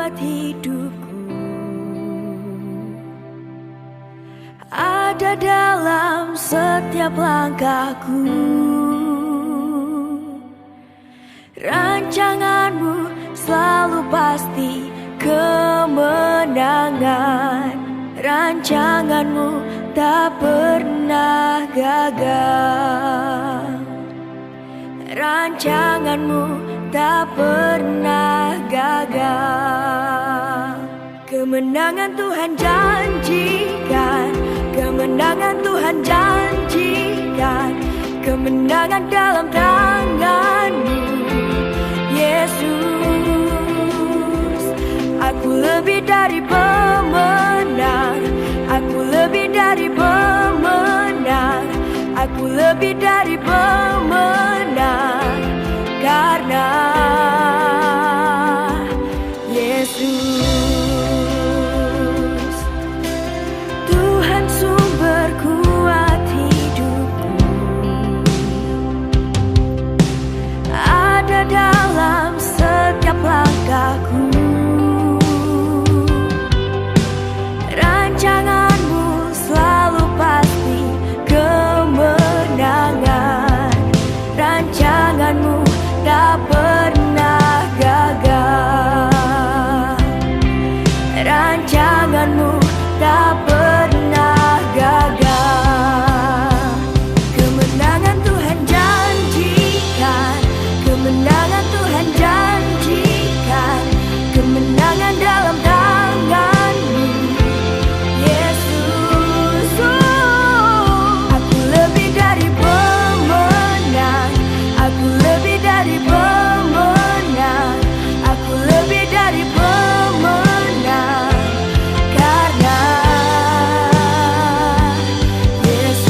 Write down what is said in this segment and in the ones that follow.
buat hidupku ada dalam setiap langkahku. Rancanganmu selalu pasti kemenangan. Rancanganmu tak pernah gagal. Rancanganmu tak pernah gagal. Kemenangan Tuhan janjikan, kemenangan Tuhan janjikan, kemenangan dalam tangan-Mu, Yesus. Aku lebih dari pemenang, aku lebih dari pemenang, aku lebih dari pemenang, karena Yesus. Tuhan sumber kuat hidupku ada dalam setiap langkahku. Rancangan-Mu selalu pasti kemenangan. Rancangan-Mu tak pernah gagal. Rancangan-Mu tak pernah gagal. Kemenangan Tuhan janjikan, kemenangan Tuhan janjikan, kemenangan dalam tangan-Mu, Yesus. Aku lebih dari pemenang, aku lebih dari pemenang, aku lebih dari pemenang, karena Yesus.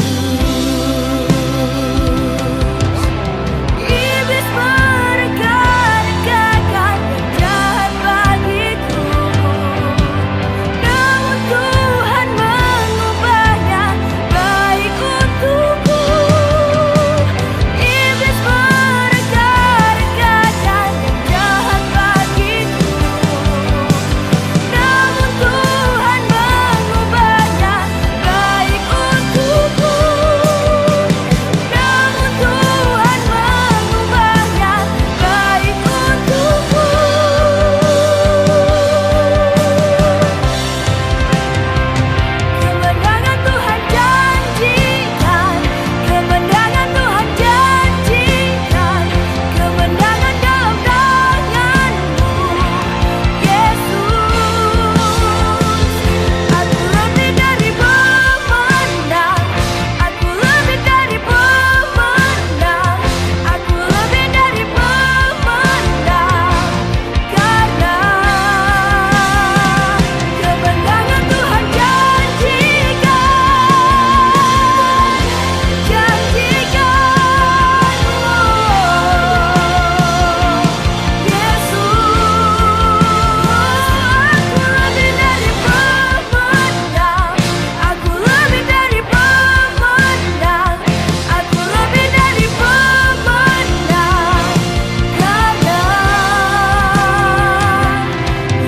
Iblis mereka-rekakan jahat bagiku, namun Tuhan mengubahnya baik untukku. Iblis mereka-rekakan jahat bagiku, namun Tuhan mengubahnya baik untukku. Namun Tuhan mengubahnya baik untukku. Kemenangan Tuhan janjikan, kemenangan Tuhan janjikan, kemenangan dalam tangan-Mu, Yesus. Aku lebih dari pemenang, aku lebih dari pemenang, aku lebih dari pemenang, karena kemenangan Tuhan janjikan, Yesus. Aku lebih dari pemenang, aku lebih dari pemenang, karena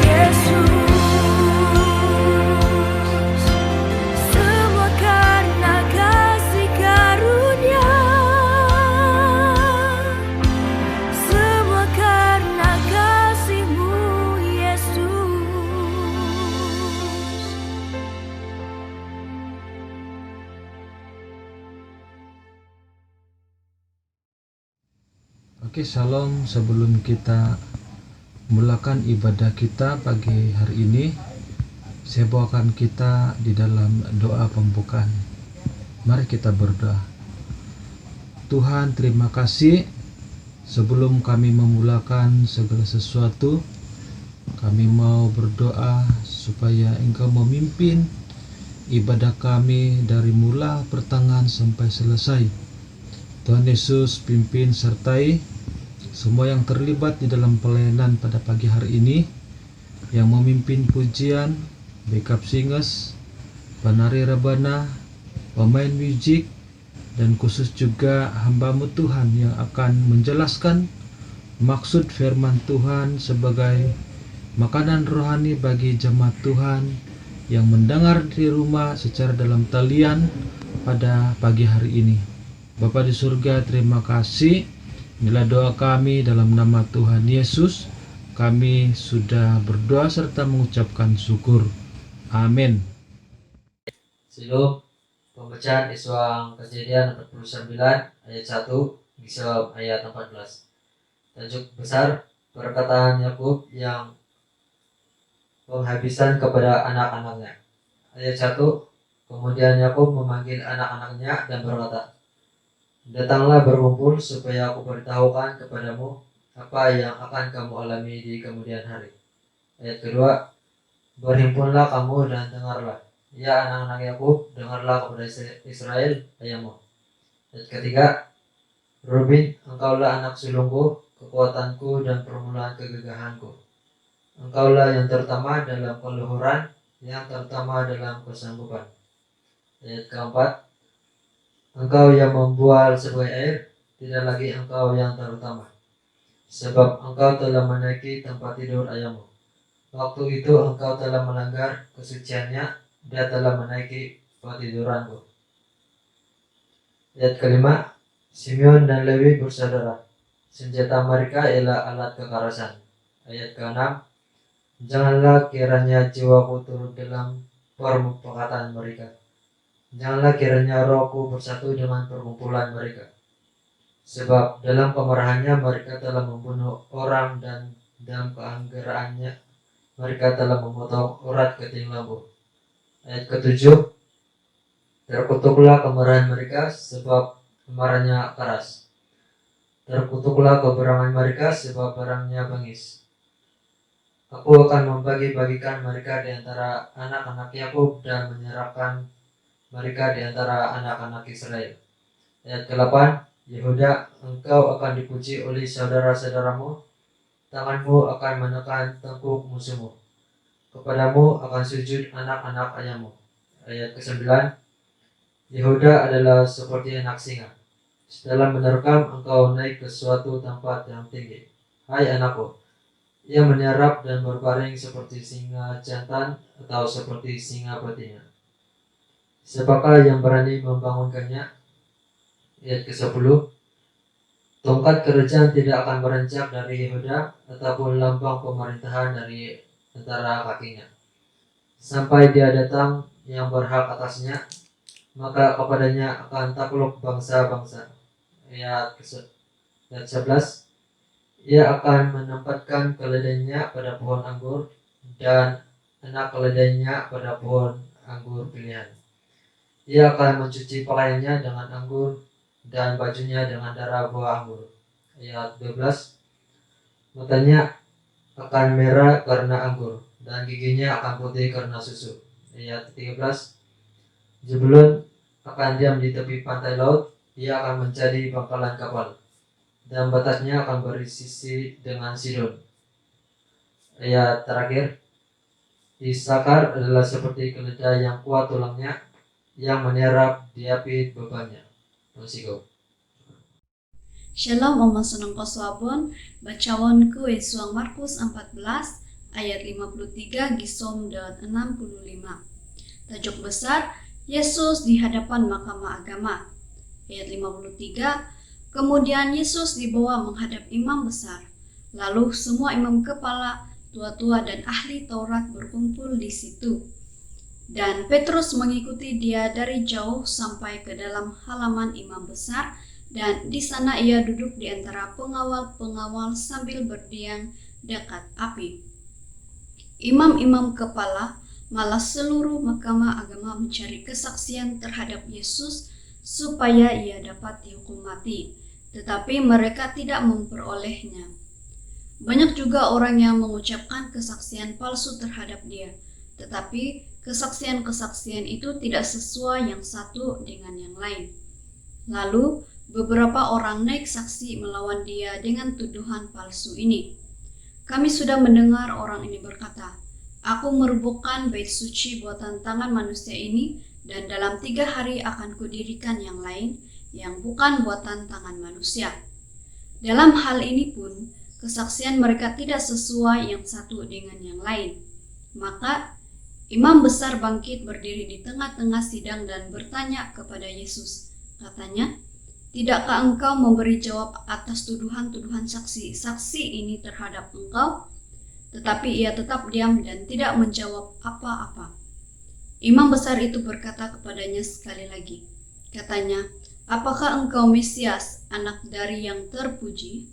Yesus. Semua karena kasih karunia, semua karena kasih-Mu, Yesus. Oke, shalom. Sebelum kita mulakan ibadah kita pagi hari ini, saya bawakan kita di dalam doa pembukaan. Mari kita berdoa. Tuhan, terima kasih. Sebelum kami memulakan segala sesuatu, kami mau berdoa supaya Engkau memimpin ibadah kami dari mula pertengahan sampai selesai. Tuhan Yesus, pimpin sertai semua yang terlibat di dalam pelayanan pada pagi hari ini, yang memimpin pujian, backup singers, penari rebana, pemain musik, dan khusus juga hamba-Mu Tuhan yang akan menjelaskan maksud firman Tuhan sebagai makanan rohani bagi jemaat Tuhan yang mendengar di rumah secara dalam talian pada pagi hari ini. Bapa di surga, terima kasih. Inilah doa kami dalam nama Tuhan Yesus. Kami sudah berdoa serta mengucapkan syukur. Amin. Siluk pembacaan Iswang Kejadian 49 ayat 1 Gisel ayat 14. Tajuk besar perkataan Yakub yang penghabisan kepada anak-anaknya. Ayat 1. Kemudian Yakub memanggil anak-anaknya dan berkata, "Datanglah berkumpul supaya aku beritahukan kepadamu apa yang akan kamu alami di kemudian hari." Ayat kedua. "Berhimpunlah kamu dan dengarlah, ya anak-anak Yakub, dengarlah kepada Israel ayahmu." Ayat ketiga. "Ruben, engkaulah anak sulungku, kekuatanku dan permulaan kegagahanku. Engkaulah yang terutama dalam keluhuran, yang terutama dalam kesanggupan." Ayat keempat. "Engkau yang membual sebagai air, tidak lagi engkau yang terutama, sebab engkau telah menaiki tempat tidur ayahmu. Waktu itu engkau telah melanggar kesuciannya dan telah menaiki petiduranku." Ayat kelima. "Simeon dan Lewi bersaudara, senjata mereka ialah alat kekerasan." Ayat keenam. "Janganlah kiranya jiwaku turut dalam permufakatan mereka. Janganlah kiranya rohku bersatu dengan perkumpulan mereka. Sebab dalam kemarahannya mereka telah membunuh orang dan dalam keanggeraannya mereka telah memotong urat keting lembu." Ayat ketujuh. "Terkutuklah kemarahan mereka sebab kemarahannya keras. Terkutuklah keberangan mereka sebab barangnya bangis. Aku akan membagi-bagikan mereka di antara anak-anak Yakub dan menyerahkan mereka di antara anak-anak Israel." Ayat ke-8. "Yehuda, engkau akan dipuji oleh saudara-saudaramu, tanganmu akan menekan tengkuk musuhmu, kepadamu akan sujud anak-anak ayahmu." Ayat ke-9. "Yehuda adalah seperti anak singa. Setelah menerkam, engkau naik ke suatu tempat yang tinggi. Hai anakku, ia menyerap dan berbaring seperti singa jantan atau seperti singa betina. Siapakah yang berani membangunkannya?" Ayat ke-10. "Tongkat kerajaan tidak akan beranjak dari Yehuda, ataupun lambang pemerintahan dari antara kakinya, sampai dia datang yang berhak atasnya, maka kepadanya akan takluk bangsa-bangsa." Ayat 11. "Ia akan menempatkan keledainya pada pohon anggur dan anak keledainya pada pohon anggur pilihan. Ia akan mencuci pakaiannya dengan anggur dan bajunya dengan darah buah anggur." Ayat 12. "Matanya akan merah karena anggur dan giginya akan putih karena susu." Ayat 13. "Zebulun akan diam di tepi pantai laut, ia akan menjadi pangkalan kapal, dan batasnya akan bersisi dengan Sidon." Ayat terakhir. "Isakar adalah seperti keledai yang kuat tulangnya, yang menyerap diapit bebannya." Musiko. Shalom Oma Sunung Koswabon, bacawanku Iswang Markus 14 ayat 53 Gisom dan 65. Tajuk besar, Yesus di hadapan Mahkamah Agama. Ayat 53. Kemudian Yesus dibawa menghadap imam besar. Lalu semua imam kepala, tua-tua dan ahli Taurat berkumpul di situ. Dan Petrus mengikuti dia dari jauh sampai ke dalam halaman imam besar, dan di sana ia duduk di antara pengawal-pengawal sambil berdiam dekat api. Imam-imam kepala malah seluruh mahkamah agama mencari kesaksian terhadap Yesus supaya ia dapat dihukum mati, tetapi mereka tidak memperolehnya. Banyak juga orang yang mengucapkan kesaksian palsu terhadap dia, tetapi kesaksian-kesaksian itu tidak sesuai yang satu dengan yang lain. Lalu beberapa orang naik saksi melawan dia dengan tuduhan palsu ini. "Kami sudah mendengar orang ini berkata, 'Aku merubuhkan bait suci buatan tangan manusia ini, dan dalam 3 hari akan kudirikan yang lain, yang bukan buatan tangan manusia.' Dalam hal ini pun, kesaksian mereka tidak sesuai yang satu dengan yang lain. Maka imam besar bangkit berdiri di tengah-tengah sidang dan bertanya kepada Yesus. Katanya, "Tidakkah engkau memberi jawab atas tuduhan-tuduhan saksi-saksi ini terhadap engkau?" Tetapi ia tetap diam dan tidak menjawab apa-apa. Imam besar itu berkata kepadanya sekali lagi. Katanya, "Apakah engkau Mesias, anak dari yang terpuji?"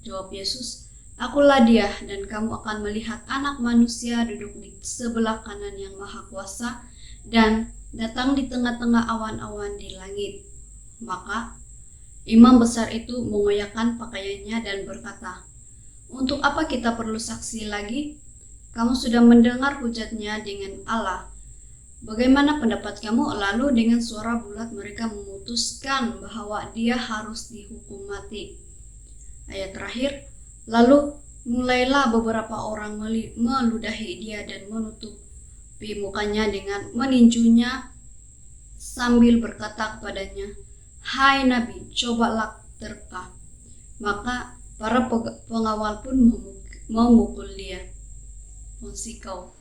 Jawab Yesus, "Akulah dia, dan kamu akan melihat Anak Manusia duduk di sebelah kanan yang Maha Kuasa dan datang di tengah-tengah awan-awan di langit." Maka imam besar itu mengoyakkan pakaiannya dan berkata, "Untuk apa kita perlu saksi lagi? Kamu sudah mendengar hujatnya dengan Allah. Bagaimana pendapat kamu?" Lalu dengan suara bulat mereka memutuskan bahwa dia harus dihukum mati. Ayat terakhir, lalu mulailah beberapa orang meludahi dia dan menutupi mukanya dengan meninjunya sambil berkata kepadanya, "Hai Nabi, cobalah terka." Maka para pengawal pun memukul dia. Musikau.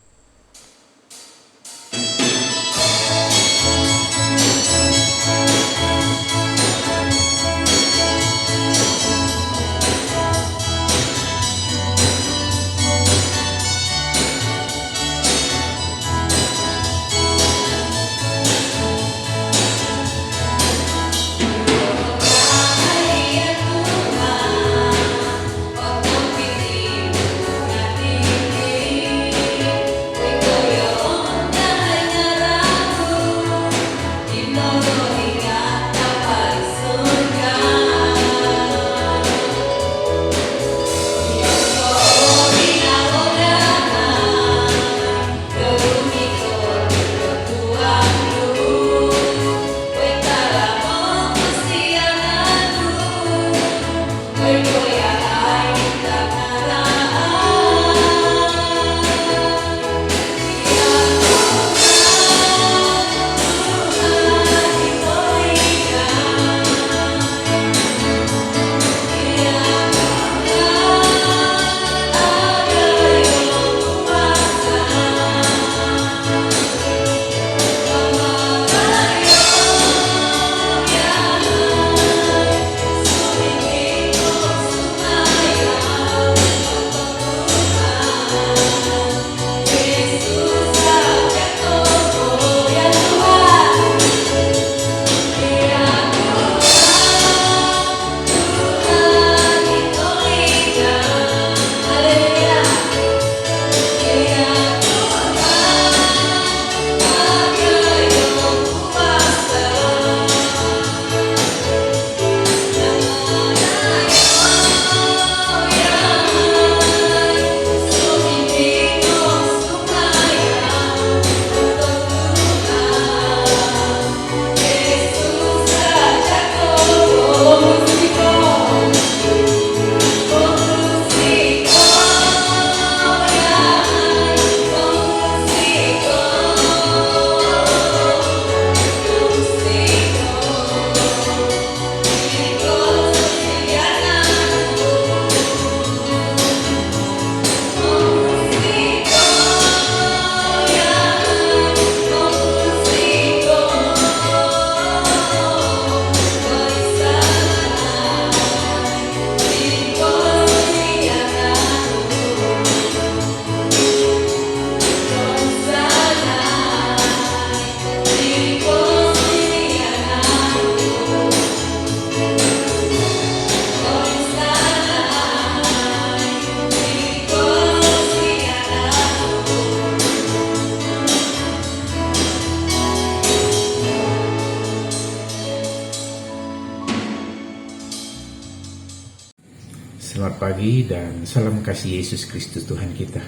Selamat pagi dan salam kasih Yesus Kristus Tuhan kita.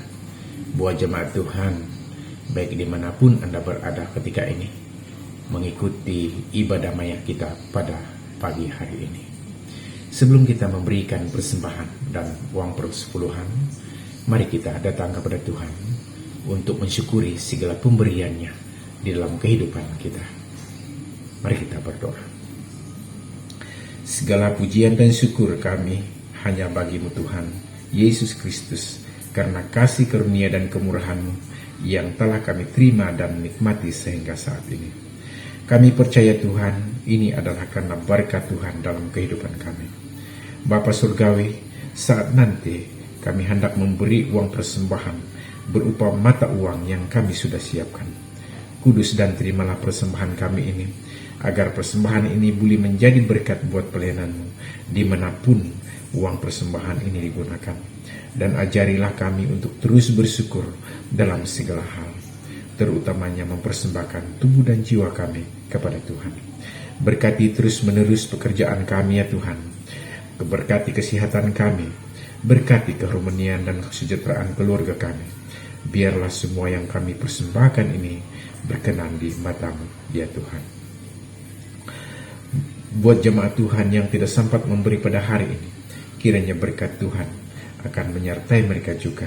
Buat jemaat Tuhan, baik dimanapun Anda berada ketika ini, mengikuti ibadah maya kita pada pagi hari ini. Sebelum kita memberikan persembahan dan uang persepuluhan, mari kita datang kepada Tuhan untuk mensyukuri segala pemberiannya di dalam kehidupan kita. Mari kita berdoa. Segala pujian dan syukur kami hanya bagimu Tuhan Yesus Kristus, karena kasih karunia dan kemurahan-Mu yang telah kami terima dan nikmati sehingga saat ini. Kami percaya Tuhan, ini adalah karena berkat Tuhan dalam kehidupan kami. Bapa Surgawi, saat nanti kami hendak memberi uang persembahan berupa mata uang yang kami sudah siapkan. Kudus dan terimalah persembahan kami ini, agar persembahan ini boleh menjadi berkat buat pelayanan-Mu dimanapun uang persembahan ini digunakan. Dan ajarilah kami untuk terus bersyukur dalam segala hal, terutamanya mempersembahkan tubuh dan jiwa kami kepada Tuhan. Berkati terus menerus pekerjaan kami ya Tuhan, berkati kesehatan kami, berkati keharmonian dan kesejahteraan keluarga kami. Biarlah semua yang kami persembahkan ini berkenan di mata-Mu ya Tuhan. Buat jemaat Tuhan yang tidak sempat memberi pada hari ini, kiranya berkat Tuhan akan menyertai mereka juga.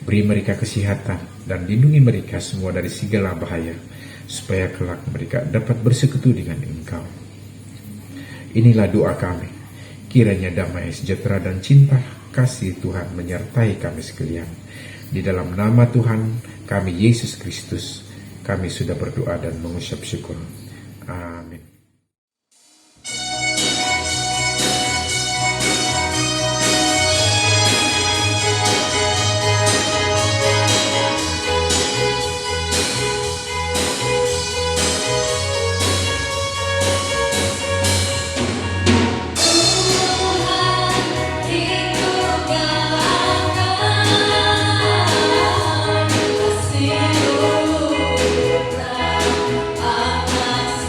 Beri mereka kesehatan dan lindungi mereka semua dari segala bahaya, supaya kelak mereka dapat bersekutu dengan Engkau. Inilah doa kami. Kiranya damai, sejahtera dan cinta kasih Tuhan menyertai kami sekalian. Di dalam nama Tuhan kami Yesus Kristus, kami sudah berdoa dan mengucap syukur. Amin. Atas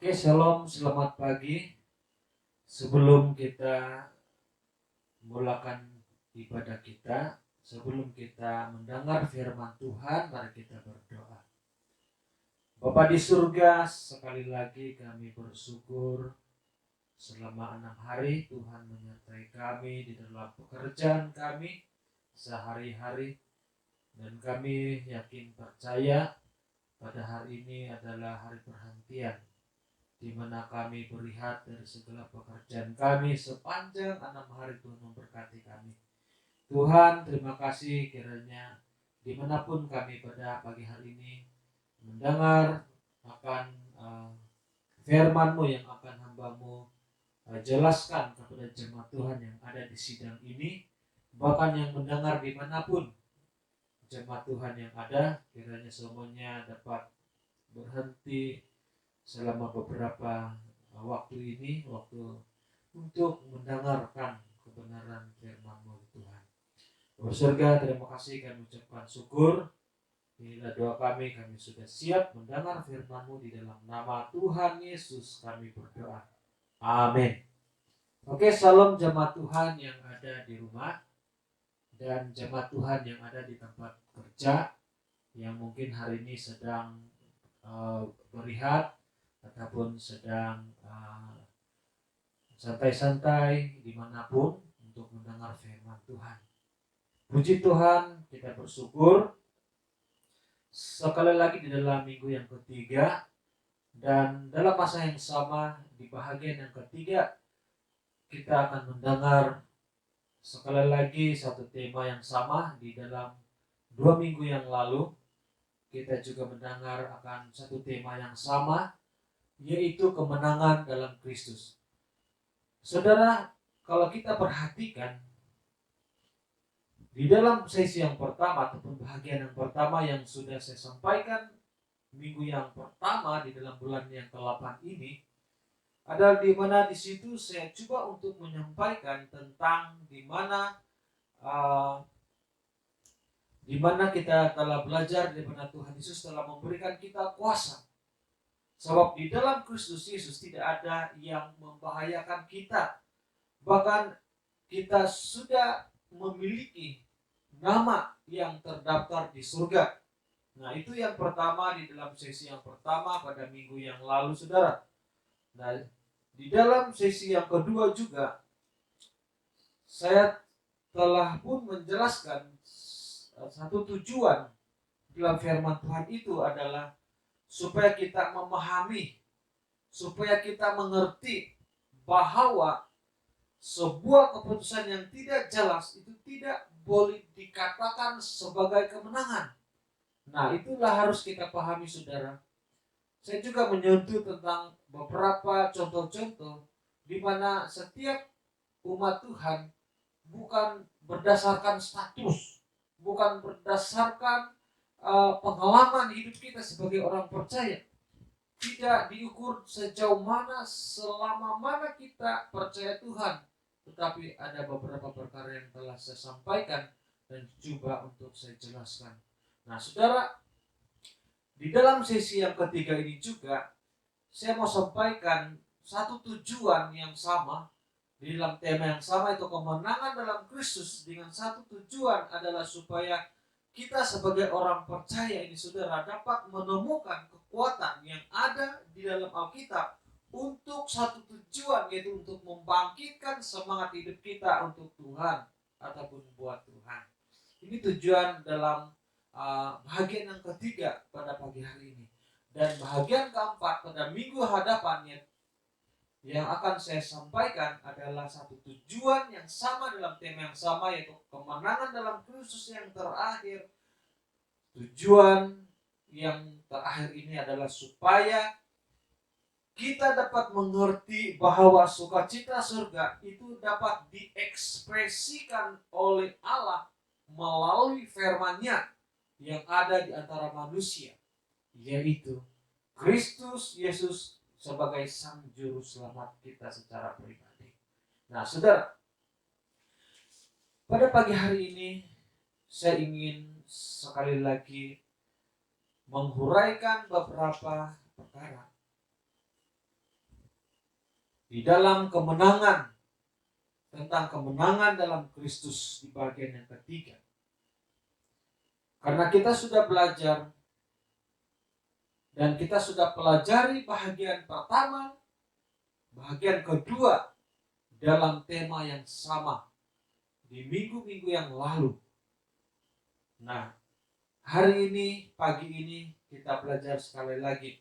Oke, shalom, selamat pagi. Sebelum kita mulakan ibadah kita, sebelum kita mendengar firman Tuhan, mari kita berdoa. Bapa di surga, sekali lagi kami bersyukur selama 6 hari Tuhan menyertai kami di dalam pekerjaan kami sehari-hari, dan kami yakin percaya pada hari ini adalah hari perhentian di mana kami berehat dari segala pekerjaan kami sepanjang 6 hari. Tuhan memberkati kami. Tuhan, terima kasih kiranya dimanapun kami pada pagi hari ini mendengar akan firman-Mu yang akan hamba-Mu jelaskan kepada jemaat Tuhan yang ada di sidang ini, bahkan yang mendengar dimanapun jemaat Tuhan yang ada, kiranya semuanya dapat berhenti selama beberapa waktu ini, waktu untuk mendengarkan kebenaran firman-Mu Tuhan. Bapa surga, terima kasih, kami ucapkan syukur. Inilah doa kami sudah siap mendengar firman-Mu. Di dalam nama Tuhan Yesus kami berdoa. Amin. Oke, salam jemaat Tuhan yang ada di rumah dan jemaat Tuhan yang ada di tempat kerja, yang mungkin hari ini sedang berehat ataupun sedang santai-santai dimanapun untuk mendengar firman Tuhan. Puji Tuhan, kita bersyukur sekali lagi di dalam minggu yang ketiga, dan dalam masa yang sama di bahagian yang ketiga kita akan mendengar sekali lagi satu tema yang sama. Di dalam 2 minggu yang lalu kita juga mendengar akan satu tema yang sama, yaitu kemenangan dalam Kristus. Saudara, kalau kita perhatikan di dalam sesi yang pertama ataupun bahagian yang pertama yang sudah saya sampaikan minggu yang pertama di dalam bulan yang ke-8 ini, adalah di mana di situ saya coba untuk menyampaikan tentang di mana kita telah belajar, di mana Tuhan Yesus telah memberikan kita kuasa. Sebab di dalam Kristus Yesus tidak ada yang membahayakan kita. Bahkan kita sudah memiliki nama yang terdaftar di surga. Nah, itu yang pertama di dalam sesi yang pertama pada minggu yang lalu, saudara. Nah, di dalam sesi yang kedua juga saya telah pun menjelaskan satu tujuan dalam firman Tuhan itu adalah supaya kita memahami, supaya kita mengerti bahwa sebuah keputusan yang tidak jelas itu tidak boleh dikatakan sebagai kemenangan. Nah, itulah harus kita pahami, saudara. Saya juga menyentuh tentang beberapa contoh-contoh di mana setiap umat Tuhan bukan berdasarkan status, bukan berdasarkan pengalaman hidup kita sebagai orang percaya. Tidak diukur sejauh mana, selama mana kita percaya Tuhan. Tetapi ada beberapa perkara yang telah saya sampaikan dan coba untuk saya jelaskan. Nah, saudara, di dalam sesi yang ketiga ini juga saya mau sampaikan satu tujuan yang sama. Di dalam tema yang sama, itu kemenangan dalam Kristus, dengan satu tujuan adalah supaya kita sebagai orang percaya ini, saudara, dapat menemukan kekuatan yang ada di dalam Alkitab untuk satu tujuan, yaitu untuk membangkitkan semangat hidup kita untuk Tuhan ataupun buat Tuhan. Ini tujuan dalam bahagian yang ketiga pada pagi hari ini. Dan bahagian keempat pada minggu hadapannya yang akan saya sampaikan adalah satu tujuan yang sama dalam tema yang sama, yaitu kemenangan dalam Kristus yang terakhir. Tujuan yang terakhir ini adalah supaya kita dapat mengerti bahwa sukacita surga itu dapat diekspresikan oleh Allah melalui firman-Nya yang ada di antara manusia, yaitu Kristus Yesus sebagai Sang Juru Selamat kita secara pribadi. Nah, saudara, pada pagi hari ini saya ingin sekali lagi menghuraikan beberapa perkara di dalam kemenangan, tentang kemenangan dalam Kristus di bagian yang ketiga. Karena kita sudah belajar dan kita sudah pelajari bahagian pertama, bahagian kedua dalam tema yang sama di minggu-minggu yang lalu. Nah, hari ini, pagi ini kita belajar sekali lagi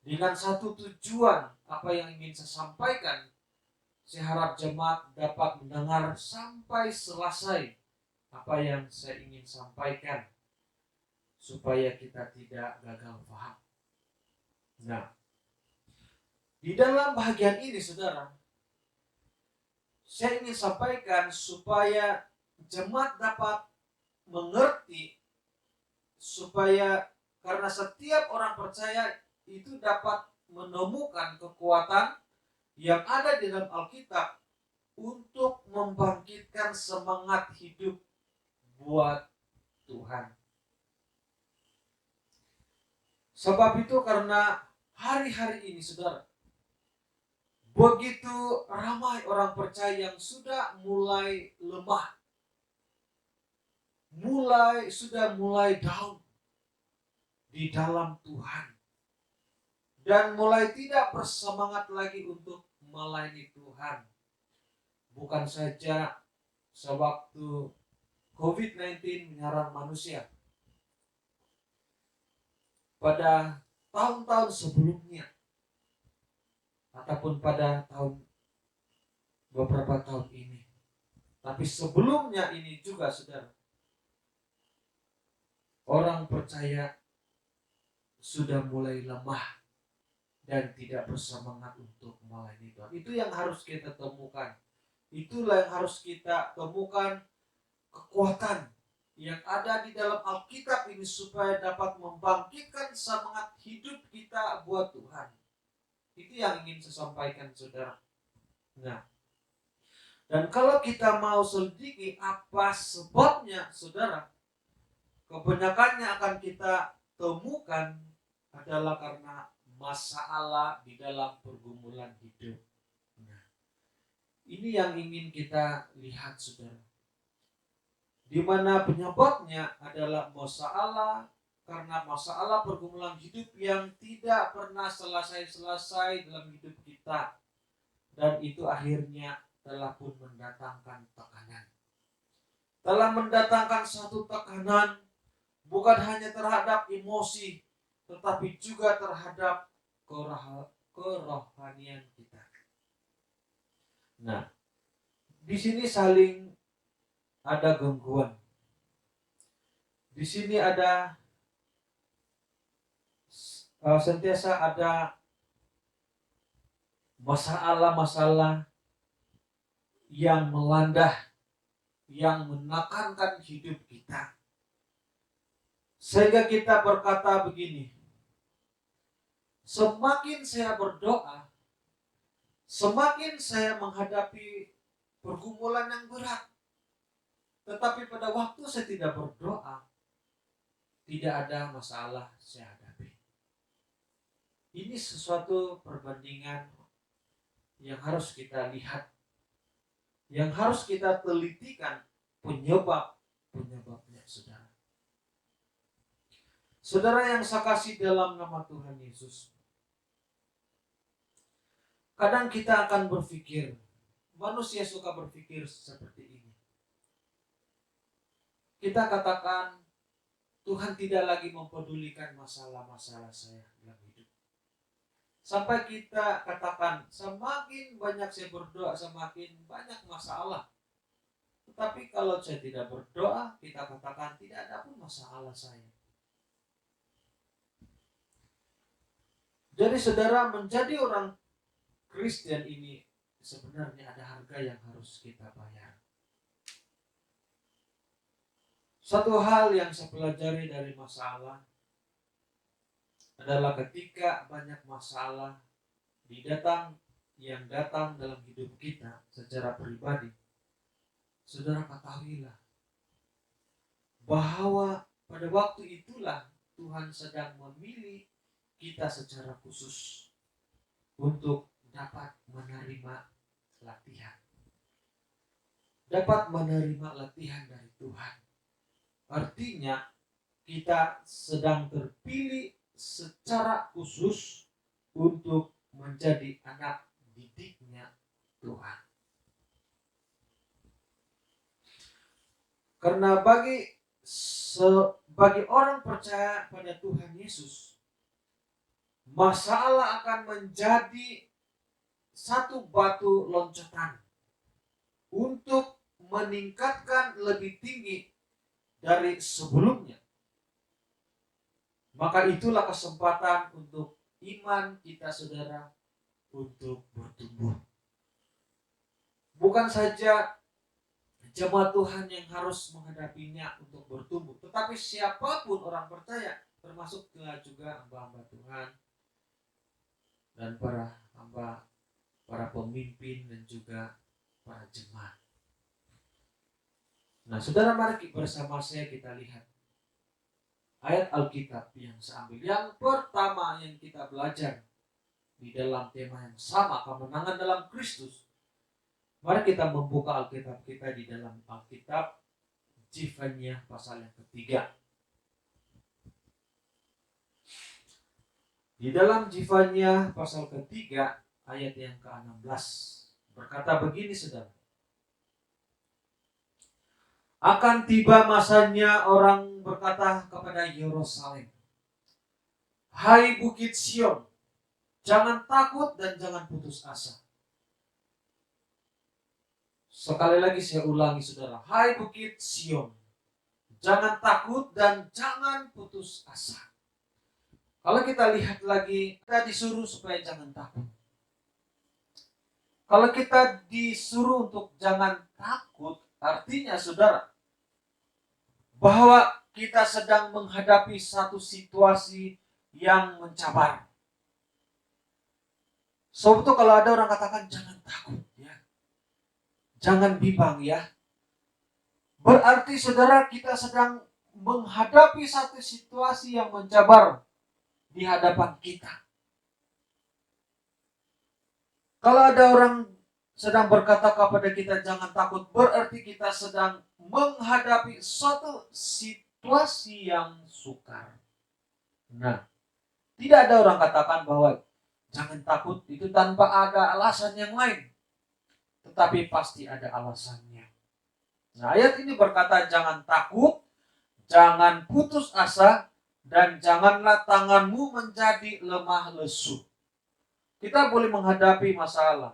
dengan satu tujuan apa yang ingin saya sampaikan. Saya harap jemaat dapat mendengar sampai selesai apa yang saya ingin sampaikan, supaya kita tidak gagal paham. Nah, di dalam bahagian ini, saudara, saya ingin sampaikan supaya jemaat dapat mengerti, supaya karena setiap orang percaya itu dapat menemukan kekuatan yang ada di dalam Alkitab untuk membangkitkan semangat hidup buat Tuhan. Sebab itu karena hari-hari ini, saudara, begitu ramai orang percaya yang sudah mulai lemah, sudah mulai down di dalam Tuhan, dan mulai tidak bersemangat lagi untuk melayani Tuhan. Bukan saja sewaktu COVID-19 menyerang manusia, pada tahun-tahun sebelumnya, ataupun pada beberapa tahun ini. Tapi sebelumnya ini juga, saudara, orang percaya sudah mulai lemah dan tidak bersemangat untuk melayani Tuhan. Itu yang harus kita temukan. Itulah yang harus kita temukan, kekuatan yang ada di dalam Alkitab ini supaya dapat membangkitkan semangat hidup kita buat Tuhan. Itu yang ingin saya sampaikan, saudara. Nah, dan kalau kita mau selidiki apa sebabnya, saudara, kebanyakannya akan kita temukan adalah karena masalah di dalam pergumulan hidup. Nah, ini yang ingin kita lihat, saudara. Di mana penyebabnya adalah masalah, karena masalah pergumulan hidup yang tidak pernah selesai-selesai dalam hidup kita. Dan itu akhirnya telah pun mendatangkan tekanan. Telah mendatangkan satu tekanan bukan hanya terhadap emosi, tetapi juga terhadap kerohanian kita. Nah, di sini saling ada gangguan. Di sini ada sentiasa ada masalah-masalah yang melanda, yang menekankan hidup kita. Sehingga kita berkata begini, semakin saya berdoa, semakin saya menghadapi pergumulan yang berat. Tetapi pada waktu saya tidak berdoa, tidak ada masalah saya hadapi. Ini sesuatu perbandingan yang harus kita lihat, yang harus kita telitikan penyebabnya, saudara. Saudara yang saya kasih dalam nama Tuhan Yesus, kadang kita akan berpikir, manusia suka berpikir seperti ini. Kita katakan, Tuhan tidak lagi mempedulikan masalah-masalah saya dalam hidup. Sampai kita katakan, semakin banyak saya berdoa, semakin banyak masalah. Tetapi kalau saya tidak berdoa, kita katakan tidak ada pun masalah saya. Jadi saudara, menjadi orang Kristen ini sebenarnya ada harga yang harus kita bayar. Satu hal yang saya pelajari dari masalah adalah ketika banyak masalah yang datang dalam hidup kita secara pribadi, saudara ketahuilah bahwa pada waktu itulah Tuhan sedang memilih kita secara khusus untuk dapat menerima latihan. Dapat menerima latihan dari Tuhan. Artinya kita sedang terpilih secara khusus untuk menjadi anak didiknya Tuhan. Karena bagi orang percaya pada Tuhan Yesus, masalah akan menjadi satu batu loncatan untuk meningkatkan lebih tinggi dari sebelumnya. Maka itulah kesempatan untuk iman kita, saudara, untuk bertumbuh. Bukan saja jemaat Tuhan yang harus menghadapinya untuk bertumbuh, tetapi siapapun orang percaya, termasuk juga hamba-hamba Tuhan dan para pemimpin dan juga para jemaat. Nah, saudara, mari bersama saya kita lihat ayat Alkitab yang saya ambil. Yang pertama yang kita belajar di dalam tema yang sama, kemenangan dalam Kristus. Mari kita membuka Alkitab kita di dalam Alkitab Zefania pasal yang ketiga. Di dalam Zefania pasal ketiga ayat yang ke-16 berkata begini, saudara. Akan tiba masanya orang berkata kepada Yerusalem, hai Bukit Sion, jangan takut dan jangan putus asa. Sekali lagi saya ulangi, saudara. Hai Bukit Sion, jangan takut dan jangan putus asa. Kalau kita lihat lagi, kita disuruh supaya jangan takut. Kalau kita disuruh untuk jangan takut, artinya, saudara, bahwa kita sedang menghadapi satu situasi yang mencabar. Sebab itu kalau ada orang katakan jangan takut, ya, jangan bimbang, ya, berarti, saudara, kita sedang menghadapi satu situasi yang mencabar di hadapan kita. Kalau ada orang sedang berkata kepada kita jangan takut, berarti kita sedang menghadapi suatu situasi yang sukar. Nah, tidak ada orang katakan bahwa jangan takut itu tanpa ada alasan yang lain. Tetapi pasti ada alasannya. Nah, ayat ini berkata jangan takut, jangan putus asa, dan janganlah tanganmu menjadi lemah lesu. Kita boleh menghadapi masalah,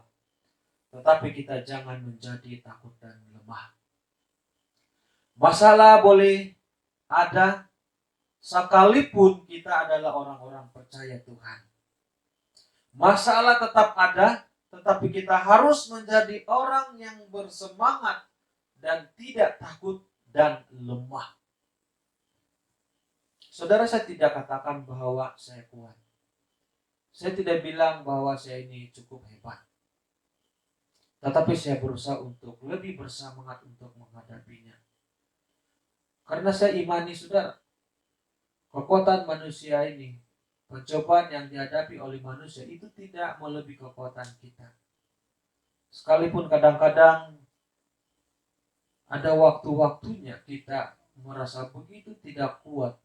tetapi kita jangan menjadi takut dan lemah. Masalah boleh ada sekalipun kita adalah orang-orang percaya Tuhan. Masalah tetap ada, tetapi kita harus menjadi orang yang bersemangat dan tidak takut dan lemah. Saudara, saya tidak katakan bahwa saya kuat. Saya tidak bilang bahwa saya ini cukup hebat. Tetapi saya berusaha untuk lebih bersemangat untuk menghadapinya. Karena saya imani, saudara, kekuatan manusia ini, pencobaan yang dihadapi oleh manusia itu tidak melebihi kekuatan kita. Sekalipun kadang-kadang ada waktu-waktunya kita merasa begitu tidak kuat.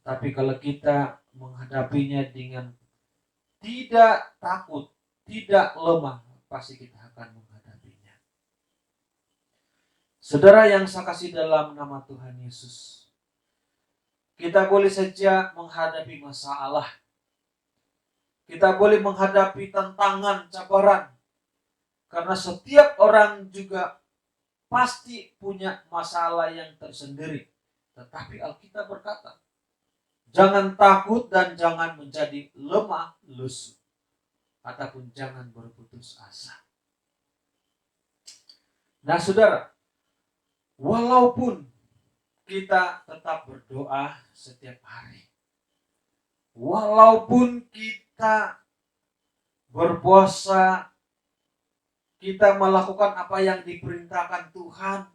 Tapi kalau kita menghadapinya dengan tidak takut, tidak lemah, pasti kita akan menghadapinya. Saudara yang saya kasih dalam nama Tuhan Yesus, kita boleh saja menghadapi masalah. Kita boleh menghadapi tantangan, cabaran. Karena setiap orang juga pasti punya masalah yang tersendiri. Tetapi Alkitab berkata, jangan takut dan jangan menjadi lemah lesu. Ataupun jangan berputus asa. Nah, saudara, walaupun kita tetap berdoa setiap hari, walaupun kita berpuasa, kita melakukan apa yang diperintahkan Tuhan,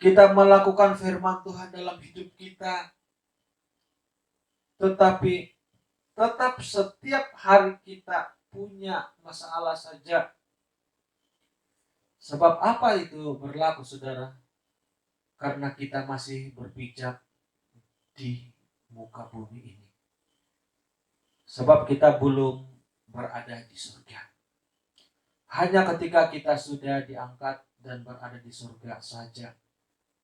kita melakukan firman Tuhan dalam hidup kita, tetapi tetap setiap hari kita punya masalah saja. Sebab apa itu berlaku, saudara? Karena kita masih berpijak di muka bumi ini. Sebab kita belum berada di surga. Hanya ketika kita sudah diangkat dan berada di surga saja,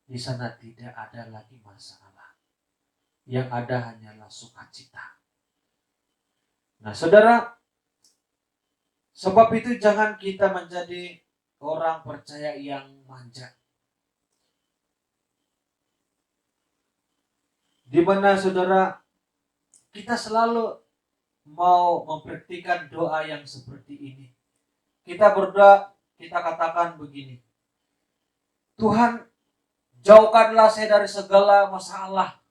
di sana tidak ada lagi masalah. Yang ada hanyalah sukacita. Nah, saudara, sebab itu jangan kita menjadi orang percaya yang manja. Di mana, saudara, kita selalu mau mempraktikkan doa yang seperti ini. Kita berdoa, kita katakan begini, Tuhan, jauhkanlah saya dari segala masalah.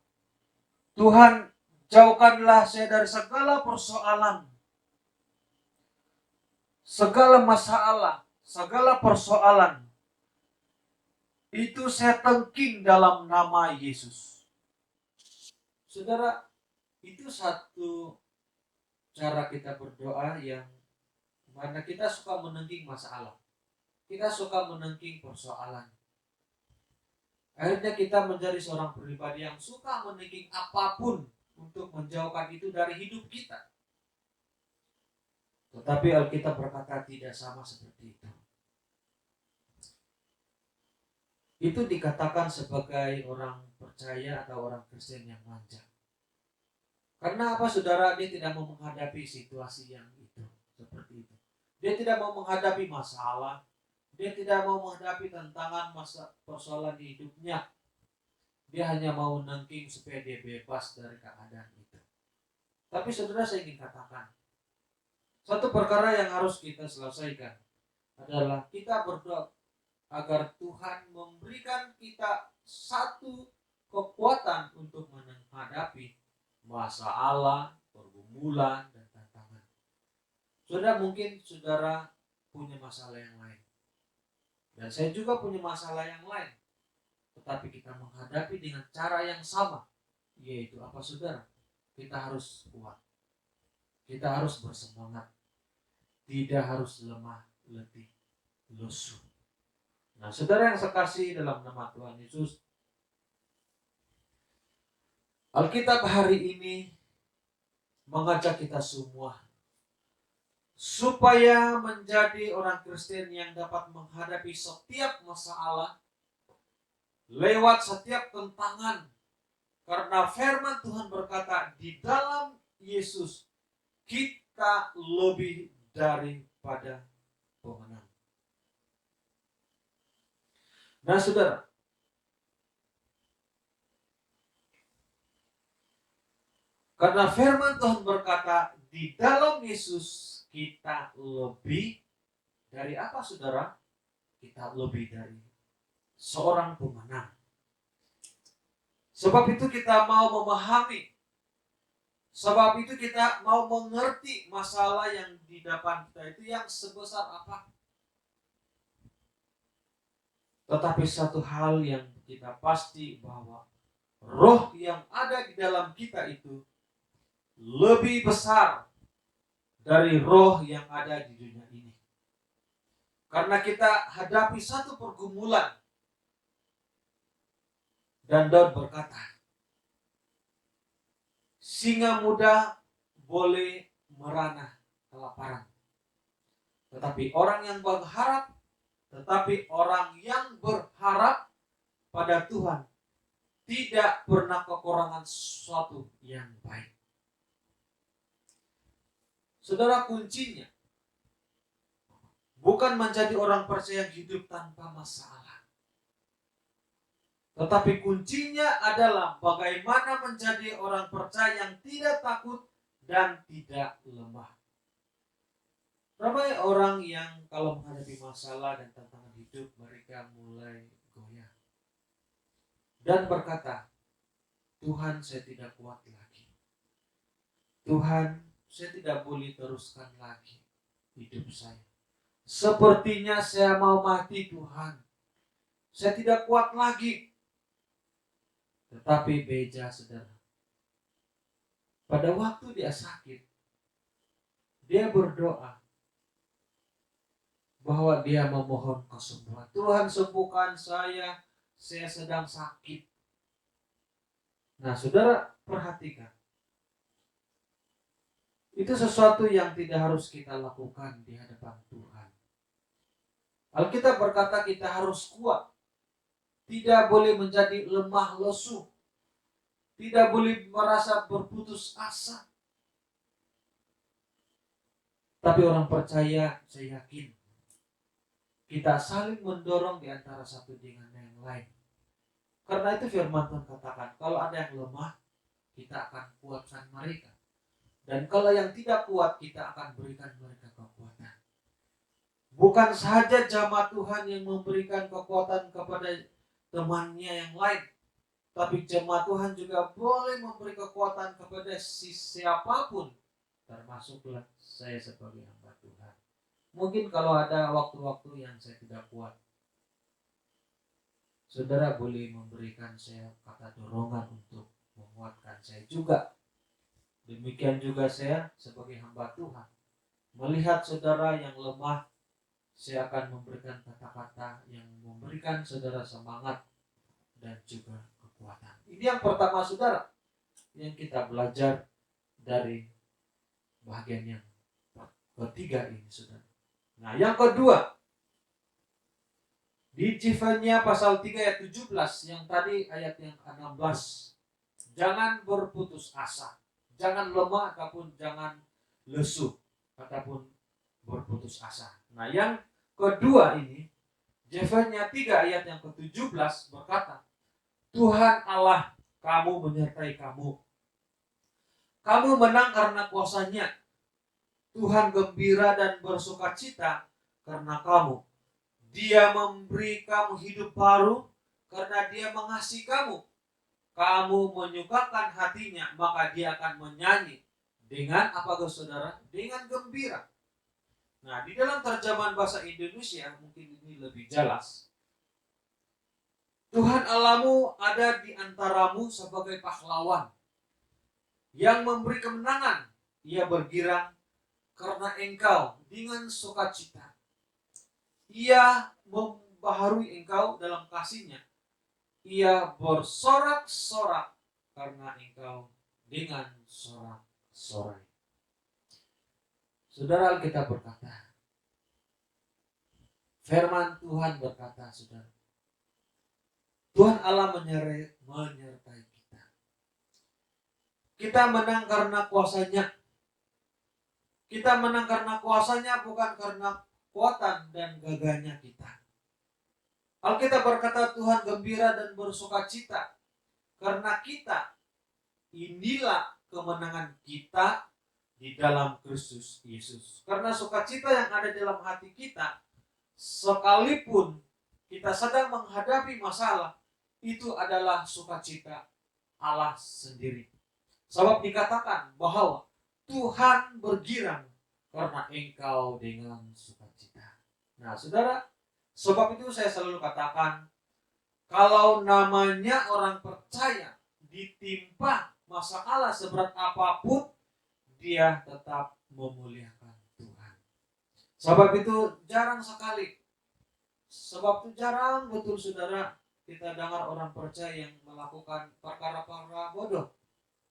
Tuhan, jauhkanlah saya dari segala persoalan. Segala masalah, segala persoalan, itu saya tengking dalam nama Yesus. Saudara, itu satu cara kita berdoa yang mana kita suka menengking masalah. Kita suka menengking persoalan. Akhirnya kita menjadi seorang pribadi yang suka menengking apapun untuk menjauhkan itu dari hidup kita. Tetapi Alkitab berkata tidak sama seperti itu. Itu dikatakan sebagai orang percaya atau orang Kristen yang manja. Karena apa, saudara? Dia tidak mau menghadapi situasi yang itu, seperti itu. Dia tidak mau menghadapi masalah. Dia tidak mau menghadapi tantangan persoalan di hidupnya. Dia hanya mau nengking supaya dia bebas dari keadaan itu. Tapi saudara, saya ingin katakan, satu perkara yang harus kita selesaikan adalah kita berdoa agar Tuhan memberikan kita satu kekuatan untuk menghadapi masalah, pergumulan, dan tantangan. Saudara, mungkin saudara punya masalah yang lain. Dan saya juga punya masalah yang lain. Tetapi kita menghadapi dengan cara yang sama. Yaitu apa, saudara? Kita harus kuat. Kita harus bersemangat. Tidak harus lemah, letih, lesu. Nah, saudara yang sekasih dalam nama Tuhan Yesus, Alkitab hari ini mengajak kita semua supaya menjadi orang Kristen yang dapat menghadapi setiap masalah lewat setiap tantangan. Karena firman Tuhan berkata, di dalam Yesus kita lebih daripada pemenang. Nah, saudara, karena firman Tuhan berkata, di dalam Yesus kita lebih dari apa, saudara? Kita lebih dari seorang pemenang. Sebab itu kita mau memahami. Sebab itu kita mau mengerti masalah yang di depan kita itu yang sebesar apa. Tetapi satu hal yang kita pasti bahwa roh yang ada di dalam kita itu lebih besar dari roh yang ada di dunia ini. Karena kita hadapi satu pergumulan. Dan Daud berkata, singa muda boleh merana kelaparan. Tetapi orang yang berharap pada Tuhan tidak pernah kekurangan sesuatu yang baik. Saudara, kuncinya bukan menjadi orang percaya yang hidup tanpa masalah. Tetapi kuncinya adalah bagaimana menjadi orang percaya yang tidak takut dan tidak lemah. Ramai orang yang kalau menghadapi masalah dan tantangan hidup, mereka mulai goyah dan berkata, Tuhan, saya tidak kuat lagi. Tuhan, saya tidak boleh teruskan lagi hidup saya. Sepertinya saya mau mati, Tuhan. Saya tidak kuat lagi. Tetapi beja, saudara. pada waktu dia sakit, dia berdoa bahwa dia memohon kesembuhan. Tuhan, sembuhkan saya sedang sakit. Nah, saudara perhatikan. Itu sesuatu yang tidak harus kita lakukan di hadapan Tuhan. Alkitab berkata kita harus kuat. Tidak boleh menjadi lemah lesu. Tidak boleh merasa berputus asa. Tapi orang percaya, saya yakin, kita saling mendorong di antara satu dengan yang lain. Karena itu firman Tuhan katakan, kalau ada yang lemah, kita akan kuatkan mereka. Dan kalau yang tidak kuat, kita akan berikan mereka kekuatan. Bukan saja jamaat Tuhan yang memberikan kekuatan kepada temannya yang lain, tapi jemaat Tuhan juga boleh memberi kekuatan kepada siapapun, termasuklah saya sebagai hamba Tuhan. Mungkin kalau ada waktu-waktu yang saya tidak kuat, saudara boleh memberikan saya kata dorongan untuk menguatkan saya juga. Demikian juga saya sebagai hamba Tuhan, melihat saudara yang lemah, saya akan memberikan kata-kata yang memberikan saudara semangat dan juga kekuatan. Ini yang pertama, saudara, yang kita belajar dari bagian yang ketiga ini, saudara. Nah, yang kedua, di Zefania pasal 3 ayat 17, yang tadi ayat yang 16, jangan berputus asa, jangan lemah ataupun jangan lesu ataupun berputus asa. Nah, yang kedua ini, Zefania 3 ayat yang ke-17 berkata, Tuhan Allah kamu menyertai kamu. Kamu menang karena kuasa-Nya. Tuhan gembira dan bersukacita karena kamu. Dia memberi kamu hidup baru karena Dia mengasihi kamu. Kamu menyukakan hatinya, maka Dia akan menyanyi. Dengan apa, saudara? Dengan gembira. Nah, di dalam terjemahan bahasa Indonesia mungkin ini lebih jelas. Tuhan Allahmu ada di antaramu sebagai pahlawan yang memberi kemenangan. Ia bergirang karena engkau dengan sukacita. Ia membaharui engkau dalam kasih-Nya. Ia bersorak-sorak karena engkau dengan sorak-sorai. Saudara, Alkitab berkata, firman Tuhan berkata, saudara, Tuhan Allah menyertai kita. Kita menang karena kuasa-Nya. Kita menang karena kuasa-Nya, bukan karena kekuatan dan gagahnya kita. Alkitab berkata Tuhan gembira dan bersukacita karena kita. Inilah kemenangan kita di dalam Kristus Yesus. Karena sukacita yang ada dalam hati kita, sekalipun kita sedang menghadapi masalah, itu adalah sukacita Allah sendiri. Sebab dikatakan bahwa Tuhan bergirang karena engkau dengan sukacita. Nah, saudara, sebab itu saya selalu katakan, kalau namanya orang percaya ditimpa masalah seberat apapun, dia tetap memuliakan Tuhan. Sebab itu jarang sekali, sebab itu jarang betul, saudara, kita dengar orang percaya yang melakukan perkara-perkara bodoh.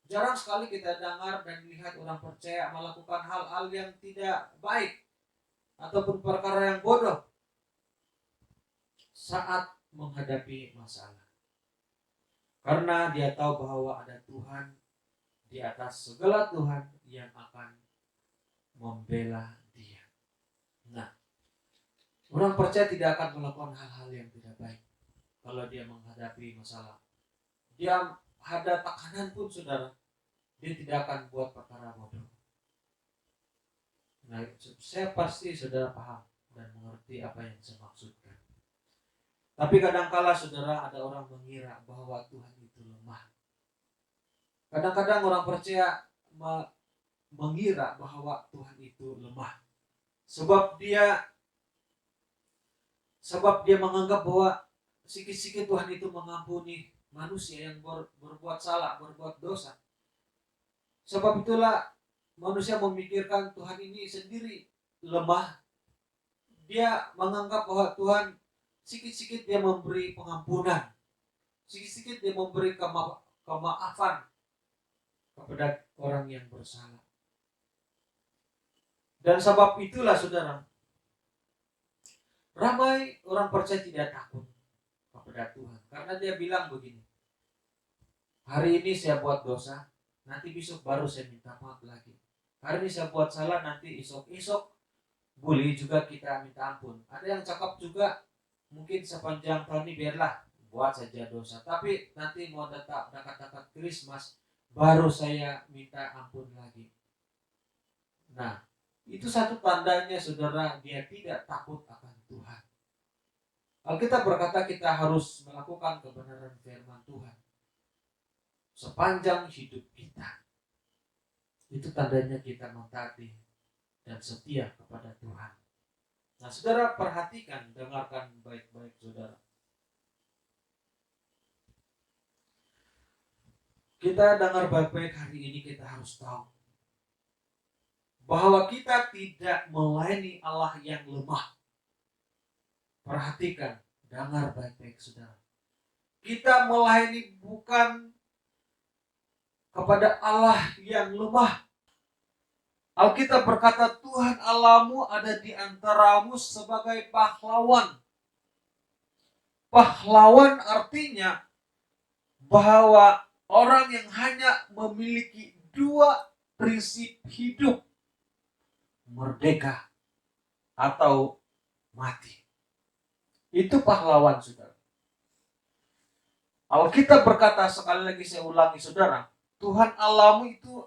Jarang sekali kita dengar dan lihat orang percaya melakukan hal-hal yang tidak baik ataupun perkara yang bodoh saat menghadapi masalah. Karena dia tahu bahwa ada Tuhan di atas segala Tuhan yang akan membela dia. Nah, orang percaya tidak akan melakukan hal-hal yang tidak baik kalau dia menghadapi masalah. Dia ada tekanan pun, saudara, dia tidak akan buat perkara bodoh. Nah, saya pasti saudara paham dan mengerti apa yang saya maksudkan. Tapi kadangkala, saudara, ada orang mengira bahwa Tuhan itu lemah. Kadang-kadang orang percaya mengira bahwa Tuhan itu lemah. Sebab dia menganggap bahwa sikit-sikit Tuhan itu mengampuni manusia yang berbuat salah, berbuat dosa. Sebab itulah manusia memikirkan Tuhan ini sendiri lemah. Dia menganggap bahwa Tuhan sikit-sikit dia memberi pengampunan, sikit-sikit dia memberi kemaafan kepada orang yang bersalah. Dan sebab itulah saudara, ramai orang percaya tidak takut kepada Tuhan. Karena dia bilang begini, hari ini saya buat dosa, nanti besok baru saya minta maaf lagi. Hari ini saya buat salah, nanti esok boleh juga kita minta ampun. Ada yang cakap juga, mungkin sepanjang tahun ini biarlah buat saja dosa, tapi nanti mau dekat-dekat Krismas baru saya minta ampun lagi. Nah, itu satu tandanya saudara, dia tidak takut akan Tuhan. Alkitab berkata kita harus melakukan kebenaran firman Tuhan sepanjang hidup kita. Itu tandanya kita mentaati dan setia kepada Tuhan. Nah, saudara perhatikan, dengarkan baik-baik saudara. Kita dengar baik-baik hari ini, kita harus tahu bahwa kita tidak melayani Allah yang lemah. Perhatikan, dengar baik-baik saudara. Kita melayani bukan kepada Allah yang lemah. Alkitab berkata Tuhan Allahmu ada di antaramu sebagai pahlawan. Pahlawan artinya bahwa orang yang hanya memiliki dua prinsip hidup, merdeka atau mati. Itu pahlawan saudara. Alkitab berkata, sekali lagi saya ulangi saudara, Tuhan Allahmu itu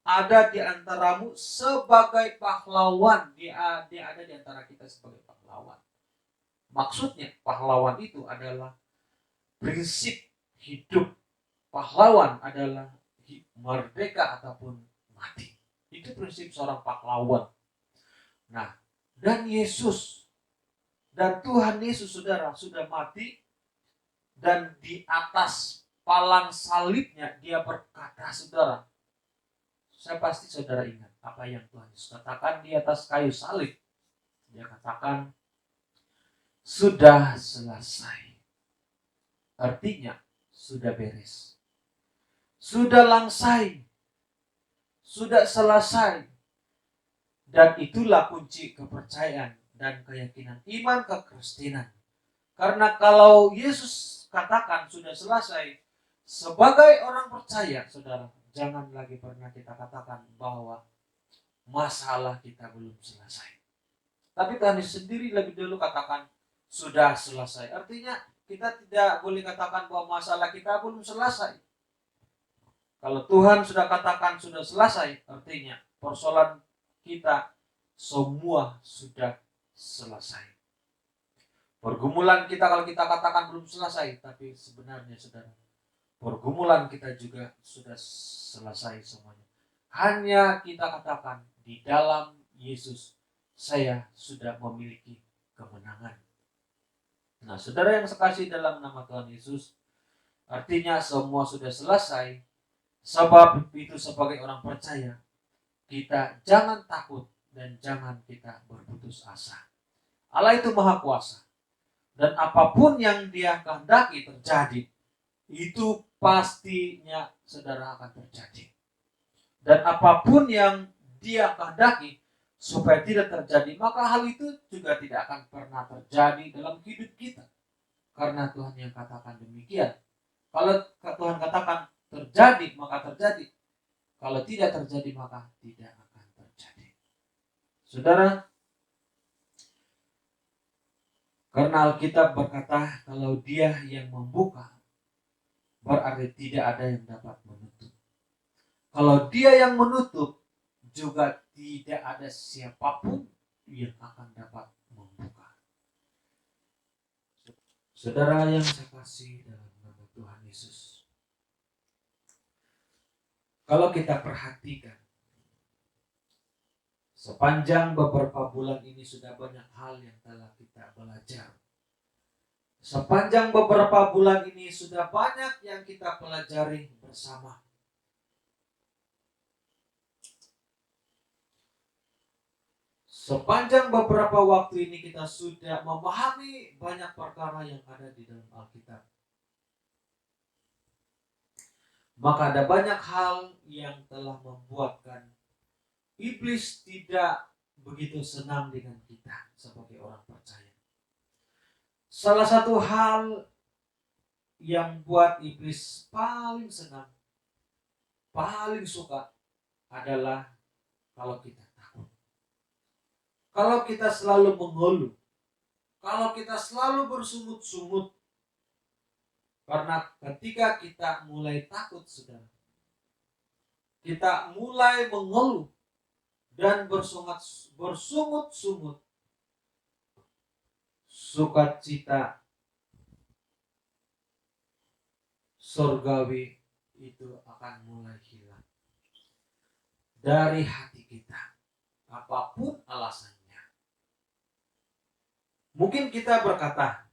ada di antaramu sebagai pahlawan. Dia ada di antara kita sebagai pahlawan. Maksudnya pahlawan itu adalah prinsip hidup. Pahlawan adalah merdeka ataupun mati. Itu prinsip seorang pahlawan. Nah, dan Yesus dan Tuhan Yesus saudara sudah mati, dan di atas palang salibnya dia berkata saudara, saya pasti saudara ingat apa yang Tuhan Yesus katakan di atas kayu salib. Dia katakan, sudah selesai. Artinya, sudah beres. Sudah langsai. Sudah selesai. Dan itulah kunci kepercayaan dan keyakinan iman kekristenan. Karena kalau Yesus katakan sudah selesai, sebagai orang percaya, saudara, jangan lagi pernah kita katakan bahwa masalah kita belum selesai. Tapi Tuhan sendiri lebih dulu katakan sudah selesai. Artinya kita tidak boleh katakan bahwa masalah kita belum selesai. Kalau Tuhan sudah katakan sudah selesai, artinya persoalan kita semua sudah selesai. Pergumulan kita kalau kita katakan belum selesai, tapi sebenarnya saudara, pergumulan kita juga sudah selesai semuanya. Hanya kita katakan di dalam Yesus saya sudah memiliki kemenangan. Nah, saudara yang sekasih dalam nama Tuhan Yesus, artinya semua sudah selesai. Sebab itu sebagai orang percaya, kita jangan takut dan jangan kita berputus asa. Allah itu maha kuasa. Dan apapun yang dia kehendaki terjadi, itu pastinya saudara akan terjadi. Dan apapun yang dia kehendaki supaya tidak terjadi, maka hal itu juga tidak akan pernah terjadi dalam hidup kita. Karena Tuhan yang katakan demikian. Kalau Tuhan katakan terjadi, maka terjadi. Kalau tidak terjadi, maka tidak akan terjadi. Saudara, karena Alkitab berkata kalau dia yang membuka, berarti tidak ada yang dapat menutup. Kalau dia yang menutup, juga tidak ada siapapun yang akan dapat membuka. Saudara yang saya kasih dalam nama Tuhan Yesus, kalau kita perhatikan, sepanjang beberapa bulan ini sudah banyak hal yang telah kita belajar. Sepanjang beberapa bulan ini sudah banyak yang kita pelajari bersama. Sepanjang beberapa waktu ini kita sudah memahami banyak perkara yang ada di dalam Alkitab. Maka ada banyak hal yang telah membuatkan iblis tidak begitu senang dengan kita sebagai orang percaya. Salah satu hal yang buat iblis paling senang, paling suka adalah kalau kita takut. Kalau kita selalu mengeluh, kalau kita selalu bersungut-sungut. Karena ketika kita mulai takut, saudara, kita mulai mengeluh dan bersungut-sungut, sukacita surgawi itu akan mulai hilang dari hati kita, apapun alasannya. Mungkin kita berkata,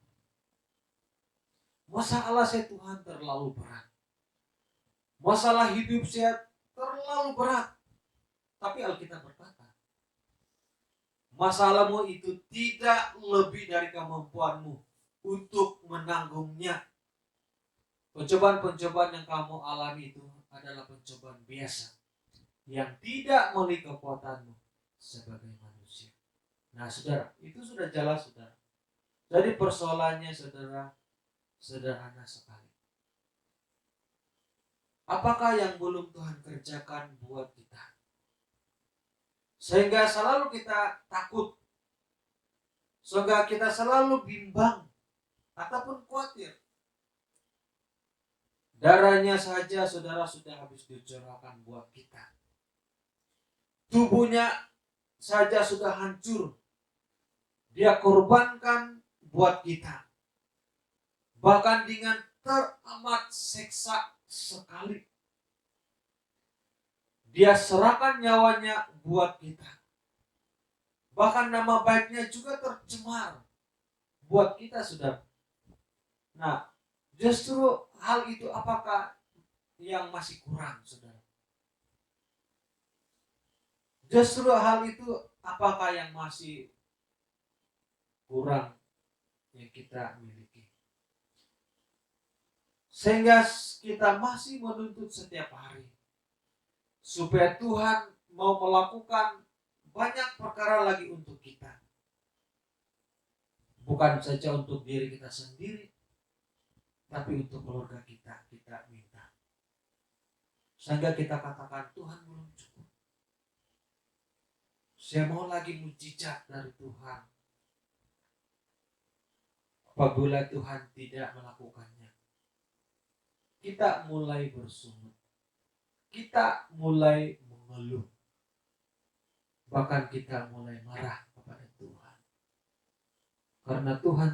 masalah saya Tuhan terlalu berat, masalah hidup saya terlalu berat. Tapi Alkitab berkata, masalahmu itu tidak lebih dari kemampuanmu untuk menanggungnya. Pencobaan-pencobaan yang kamu alami itu adalah pencobaan biasa yang tidak memiliki kekuatanmu sebagai manusia. Nah, saudara, itu sudah jelas, saudara. Jadi persoalannya, saudara, sederhana sekali. Apakah yang belum Tuhan kerjakan buat kita? Sehingga selalu kita takut. Sehingga kita selalu bimbang ataupun khawatir. Darahnya saja, saudara, sudah habis dicurahkan buat kita. Tubuhnya saja sudah hancur. Dia korbankan buat kita. Bahkan dengan teramat seksa sekali. Dia serahkan nyawanya buat kita. Bahkan nama baiknya juga tercemar buat kita, saudara. Nah, justru hal itu apakah yang masih kurang, saudara? Justru hal itu apakah yang masih kurang yang kita miliki? Sehingga kita masih menuntut setiap hari supaya Tuhan mau melakukan banyak perkara lagi untuk kita. Bukan saja untuk diri kita sendiri, tapi untuk keluarga kita minta. Sehingga kita katakan, Tuhan belum cukup. Saya mau lagi mujizat dari Tuhan. Apabila Tuhan tidak melakukannya, kita mulai bersungut. Kita mulai mengeluh. Bahkan kita mulai marah kepada Tuhan. Karena Tuhan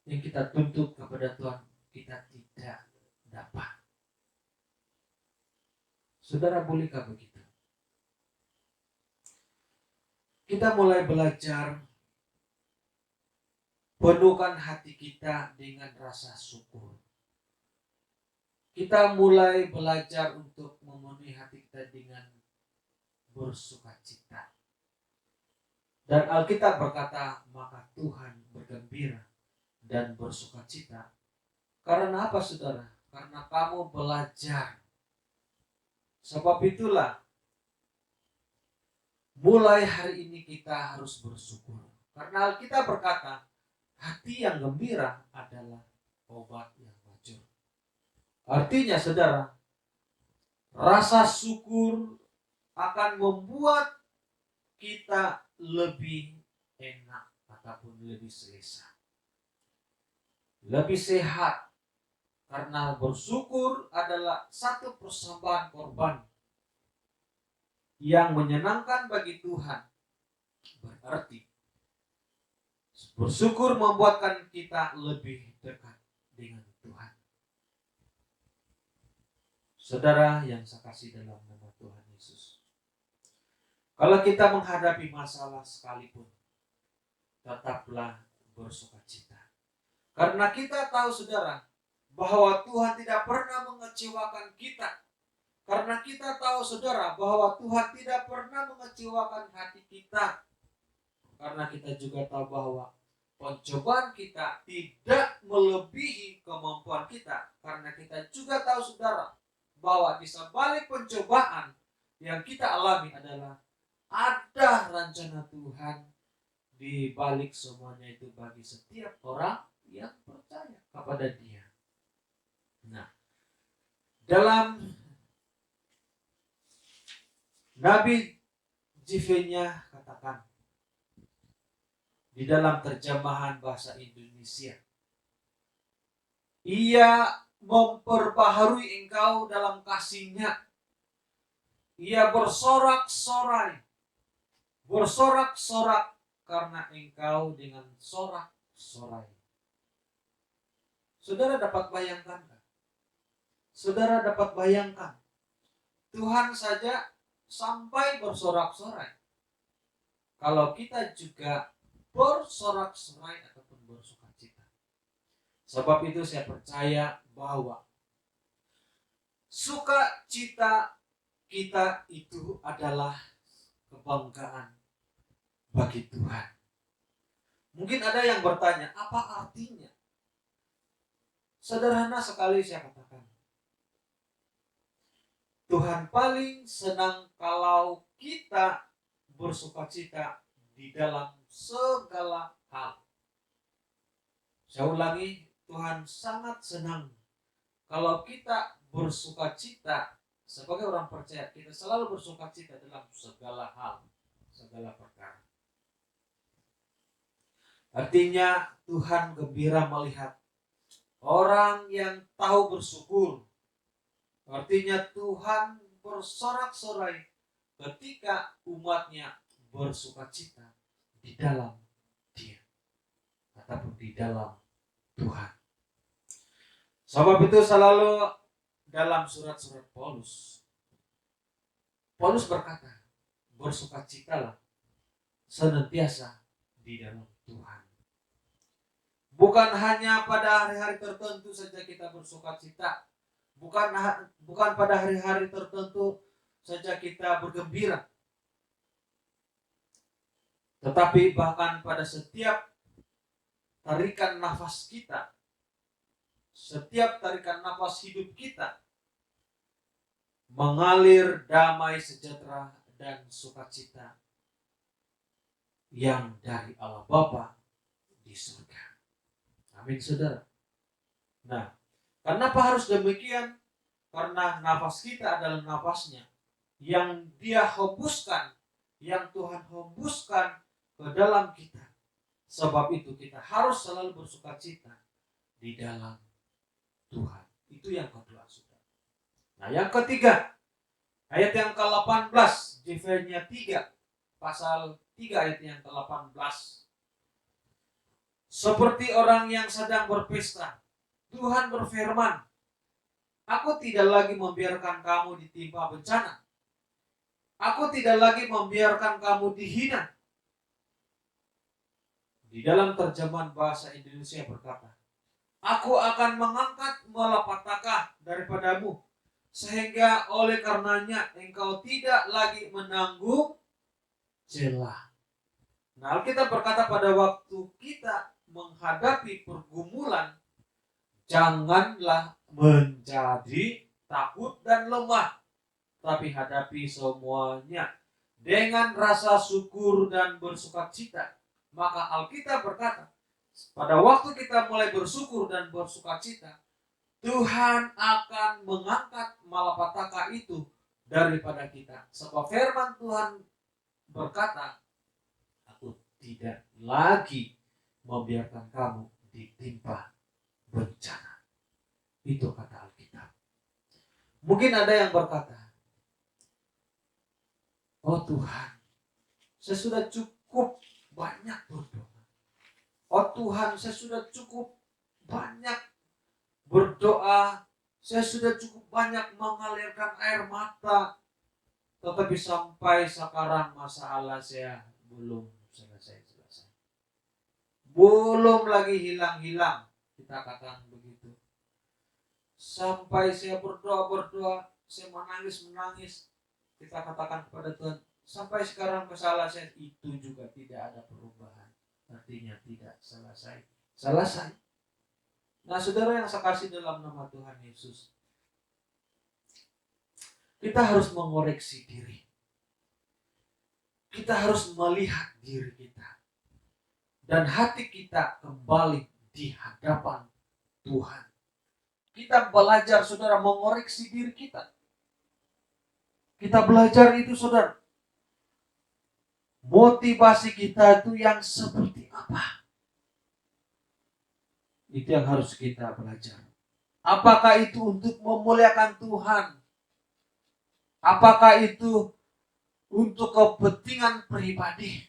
yang kita tuntut kepada Tuhan, kita tidak dapat. Saudara, bolehkah begitu? Kita mulai belajar penuhkan hati kita dengan rasa syukur. Kita mulai belajar untuk memenuhi hati kita dengan bersukacita. Dan Alkitab berkata, maka Tuhan bergembira dan bersukacita. Karena apa, saudara? Karena kamu belajar. Sebab itulah, mulai hari ini kita harus bersyukur. Karena Alkitab berkata, hati yang gembira adalah obat yang wajar. Artinya, saudara, rasa syukur akan membuat kita lebih enak ataupun lebih selesa, lebih sehat. Karena bersyukur adalah satu persembahan korban yang menyenangkan bagi Tuhan. Berarti bersyukur membuatkan kita lebih dekat dengan Tuhan. Saudara yang saya kasih dalam nama Tuhan Yesus, kalau kita menghadapi masalah sekalipun, tetaplah bersukacita. Karena kita tahu, saudara, bahwa Tuhan tidak pernah mengecewakan kita. Karena kita tahu, saudara, bahwa Tuhan tidak pernah mengecewakan hati kita. karena kita juga tahu bahwa pencobaan kita tidak melebihi kemampuan kita, karena kita juga tahu saudara bahwa di sebalik pencobaan yang kita alami adalah ada rencana Tuhan di balik semuanya itu bagi setiap orang yang percaya kepada Dia. Nah, dalam Nabi Jivenya katakan di dalam terjemahan bahasa Indonesia, Ia memperbaharui engkau dalam kasih-Nya. Ia bersorak-sorai, bersorak-sorak karena engkau dengan sorak-sorai. Saudara dapat bayangkan kan? Saudara dapat bayangkan Tuhan saja sampai bersorak-sorai. Kalau kita juga bersorak-sorai ataupun bersukacita. Sebab itu saya percaya bahwa sukacita kita itu adalah kebanggaan bagi Tuhan. Mungkin ada yang bertanya, apa artinya? Sederhana sekali saya katakan. Tuhan paling senang kalau kita bersukacita di dalam segala hal. Saya ulangi, Tuhan sangat senang kalau kita bersukacita. Sebagai orang percaya, kita selalu bersukacita dalam segala hal, segala perkara. Artinya Tuhan gembira melihat orang yang tahu bersyukur. Artinya Tuhan bersorak-sorai ketika umatnya bersukacita di dalam Dia ataupun di dalam Tuhan. Sebab itu selalu dalam surat-surat Paulus berkata, bersukacitalah senantiasa di dalam Tuhan. Bukan hanya pada hari-hari tertentu saja kita bersukacita, bukan pada hari-hari tertentu saja kita bergembira, tetapi bahkan pada setiap tarikan nafas kita, setiap tarikan nafas hidup kita, mengalir damai sejahtera dan sukacita yang dari Allah Bapa di surga. Amin, saudara. Nah, kenapa harus demikian? Karena nafas kita adalah nafasnya yang Dia hembuskan, yang Tuhan hembuskan ke dalam kita. Sebab itu kita harus selalu bersukacita di dalam Tuhan. Itu yang kedua, saudara. Nah, yang ketiga, ayat yang ke-18, Jefenya 3, pasal 3 ayat yang ke-18. Seperti orang yang sedang berpesta, Tuhan berfirman, Aku tidak lagi membiarkan kamu ditimpa bencana. Aku tidak lagi membiarkan kamu dihina. Di dalam terjemahan bahasa Indonesia berkata, Aku akan mengangkat malapetaka daripadamu, sehingga oleh karenanya engkau tidak lagi menanggung celah. Nah, Alkitab berkata pada waktu kita menghadapi pergumulan, janganlah menjadi takut dan lemah, tapi hadapi semuanya dengan rasa syukur dan bersukacita. Maka Alkitab berkata, pada waktu kita mulai bersyukur dan bersukacita, Tuhan akan mengangkat malapetaka itu daripada kita. Sebab firman Tuhan berkata, Aku tidak lagi membiarkan kamu ditimpa bencana. Itu kata Alkitab. Mungkin ada yang berkata, Oh Tuhan, saya sudah cukup banyak berdoa. Oh Tuhan, saya sudah cukup banyak berdoa. Saya sudah cukup banyak mengalirkan air mata. Tetapi sampai sekarang masalah saya belum selesai. Belum lagi hilang-hilang. Kita katakan begitu. Sampai saya berdoa, saya menangis. Kita katakan kepada Tuhan, sampai sekarang kesalahan saya itu juga tidak ada perubahan. Artinya tidak selesai. Nah, saudara yang saya kasih dalam nama Tuhan Yesus, kita harus mengoreksi diri. Kita harus melihat diri kita. Dan hati kita kembali di hadapan Tuhan. Kita belajar, saudara, mengoreksi diri kita. Kita belajar itu, saudara. Motivasi kita itu yang seperti apa? Itu yang harus kita belajar. Apakah itu untuk memuliakan Tuhan? Apakah itu untuk kepentingan pribadi?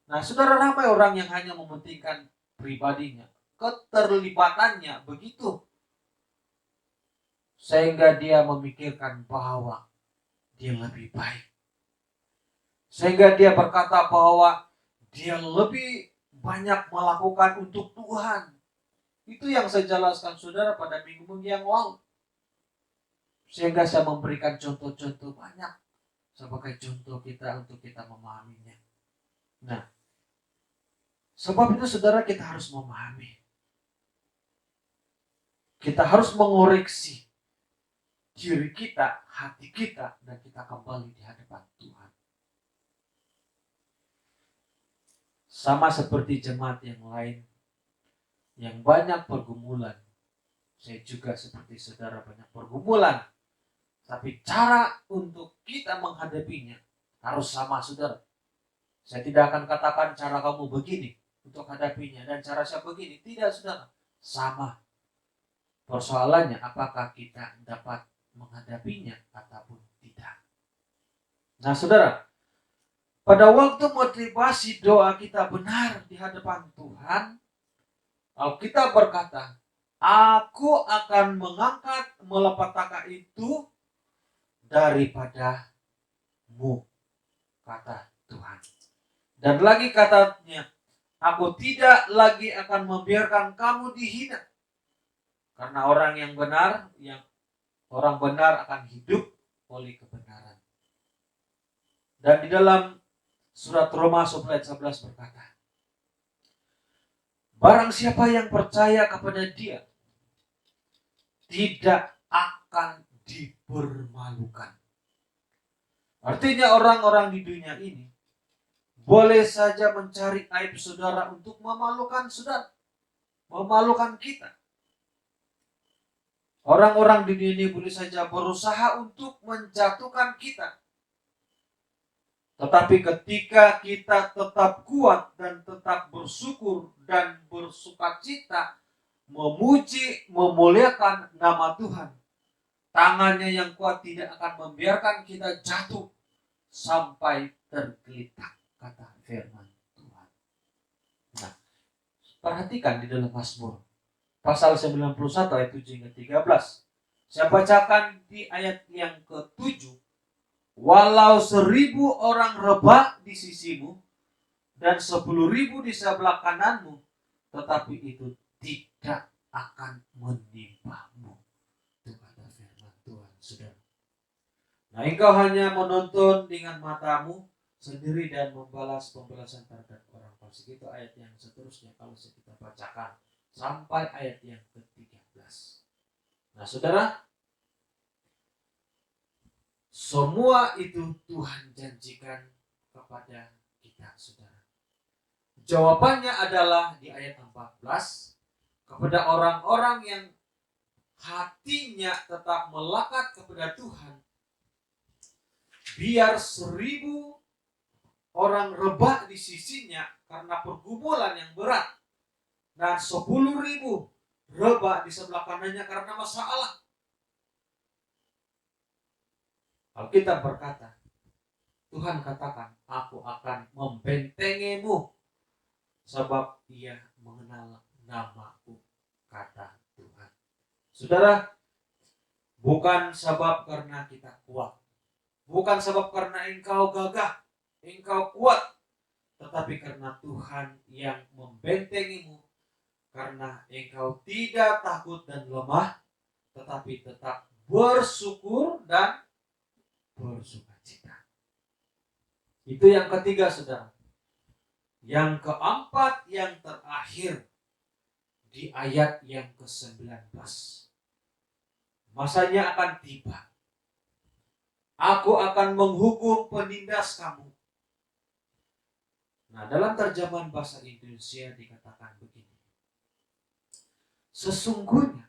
Nah, saudara, ramai orang yang hanya mementingkan pribadinya, keterlibatannya begitu, sehingga dia memikirkan bahwa dia lebih baik. Sehingga dia berkata bahwa dia lebih banyak melakukan untuk Tuhan. Itu yang saya jelaskan, saudara, pada minggu yang lalu. Sehingga saya memberikan contoh-contoh banyak sebagai contoh kita untuk kita memahaminya. Nah, sebab itu, saudara, kita harus memahami. Kita harus mengoreksi diri kita, hati kita, dan kita kembali di hadapan Tuhan. Sama seperti jemaat yang lain yang banyak pergumulan. Saya juga seperti saudara banyak pergumulan. Tapi cara untuk kita menghadapinya harus sama, saudara. Saya tidak akan katakan cara kamu begini untuk hadapinya dan cara saya begini. Tidak, saudara. Sama. Persoalannya apakah kita dapat menghadapinya ataupun tidak. Nah, saudara, pada waktu motivasi doa kita benar di hadapan Tuhan, Alkitab berkata, aku akan mengangkat malapetaka itu daripadamu, kata Tuhan. Dan lagi katanya, aku tidak lagi akan membiarkan kamu dihina. Karena orang benar akan hidup oleh kebenaran. Dan di dalam surat Roma 11 berkata, barang siapa yang percaya kepada Dia tidak akan dipermalukan. Artinya orang-orang di dunia ini boleh saja mencari aib saudara untuk memalukan saudara, memalukan kita. Orang-orang di dunia ini boleh saja berusaha untuk menjatuhkan kita. Tetapi ketika kita tetap kuat dan tetap bersyukur dan bersukacita, memuji, memuliakan nama Tuhan, tangannya yang kuat tidak akan membiarkan kita jatuh sampai tergeletak, kata firman Tuhan. Nah, perhatikan di dalam Mazmur pasal 91 ayat 7 hingga 13. Saya bacakan di ayat yang ke-7. Walau 1.000 orang rebah di sisimu dan 10.000 di sebelah kananmu, tetapi itu tidak akan menimpamu. Itu kata firman Tuhan, saudara. Nah, engkau hanya menonton dengan matamu sendiri dan membalas pembalasan terhadap orang fasik. Itu ayat yang seterusnya kalau kita bacakan sampai ayat yang ke-13. Nah, saudara, semua itu Tuhan janjikan kepada kita, saudara. Jawabannya adalah di ayat 14, kepada orang-orang yang hatinya tetap melekat kepada Tuhan. Biar 1.000 orang rebah di sisinya karena pergumulan yang berat, dan 10.000 rebah di sebelah kanannya karena masalah. Alkitab berkata, Tuhan katakan, aku akan membentengimu sebab Ia mengenal namaku, kata Tuhan. Saudara, bukan sebab karena kita kuat, bukan sebab karena engkau gagah, engkau kuat, tetapi karena Tuhan yang membentengimu, karena engkau tidak takut dan lemah, tetapi tetap bersyukur dan bersukacita. Itu yang ketiga, saudara. Yang keempat, yang terakhir, di ayat yang ke-19. Masanya akan tiba. Aku akan menghukum penindas kamu. Nah, dalam terjemahan bahasa Indonesia dikatakan begini. Sesungguhnya,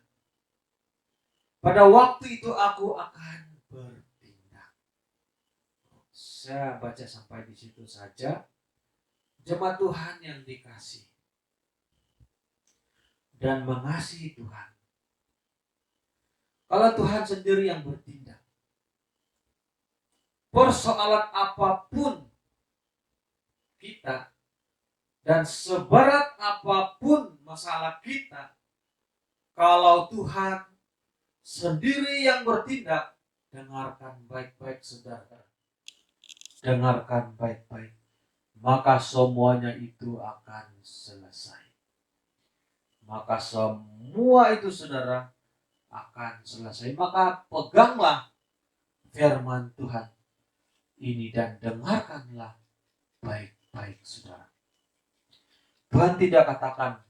pada waktu itu aku akan bertindak. Saya baca sampai di situ saja. Jemaat Tuhan yang dikasih dan mengasihi Tuhan. Kalau Tuhan sendiri yang bertindak, persoalan apapun kita dan seberat apapun masalah kita, kalau Tuhan sendiri yang bertindak, dengarkan baik-baik saudara. Dengarkan baik-baik. Maka semuanya itu akan selesai. Maka semua itu, saudara, akan selesai. Maka peganglah firman Tuhan ini dan dengarkanlah baik-baik, saudara. Tuhan tidak katakan,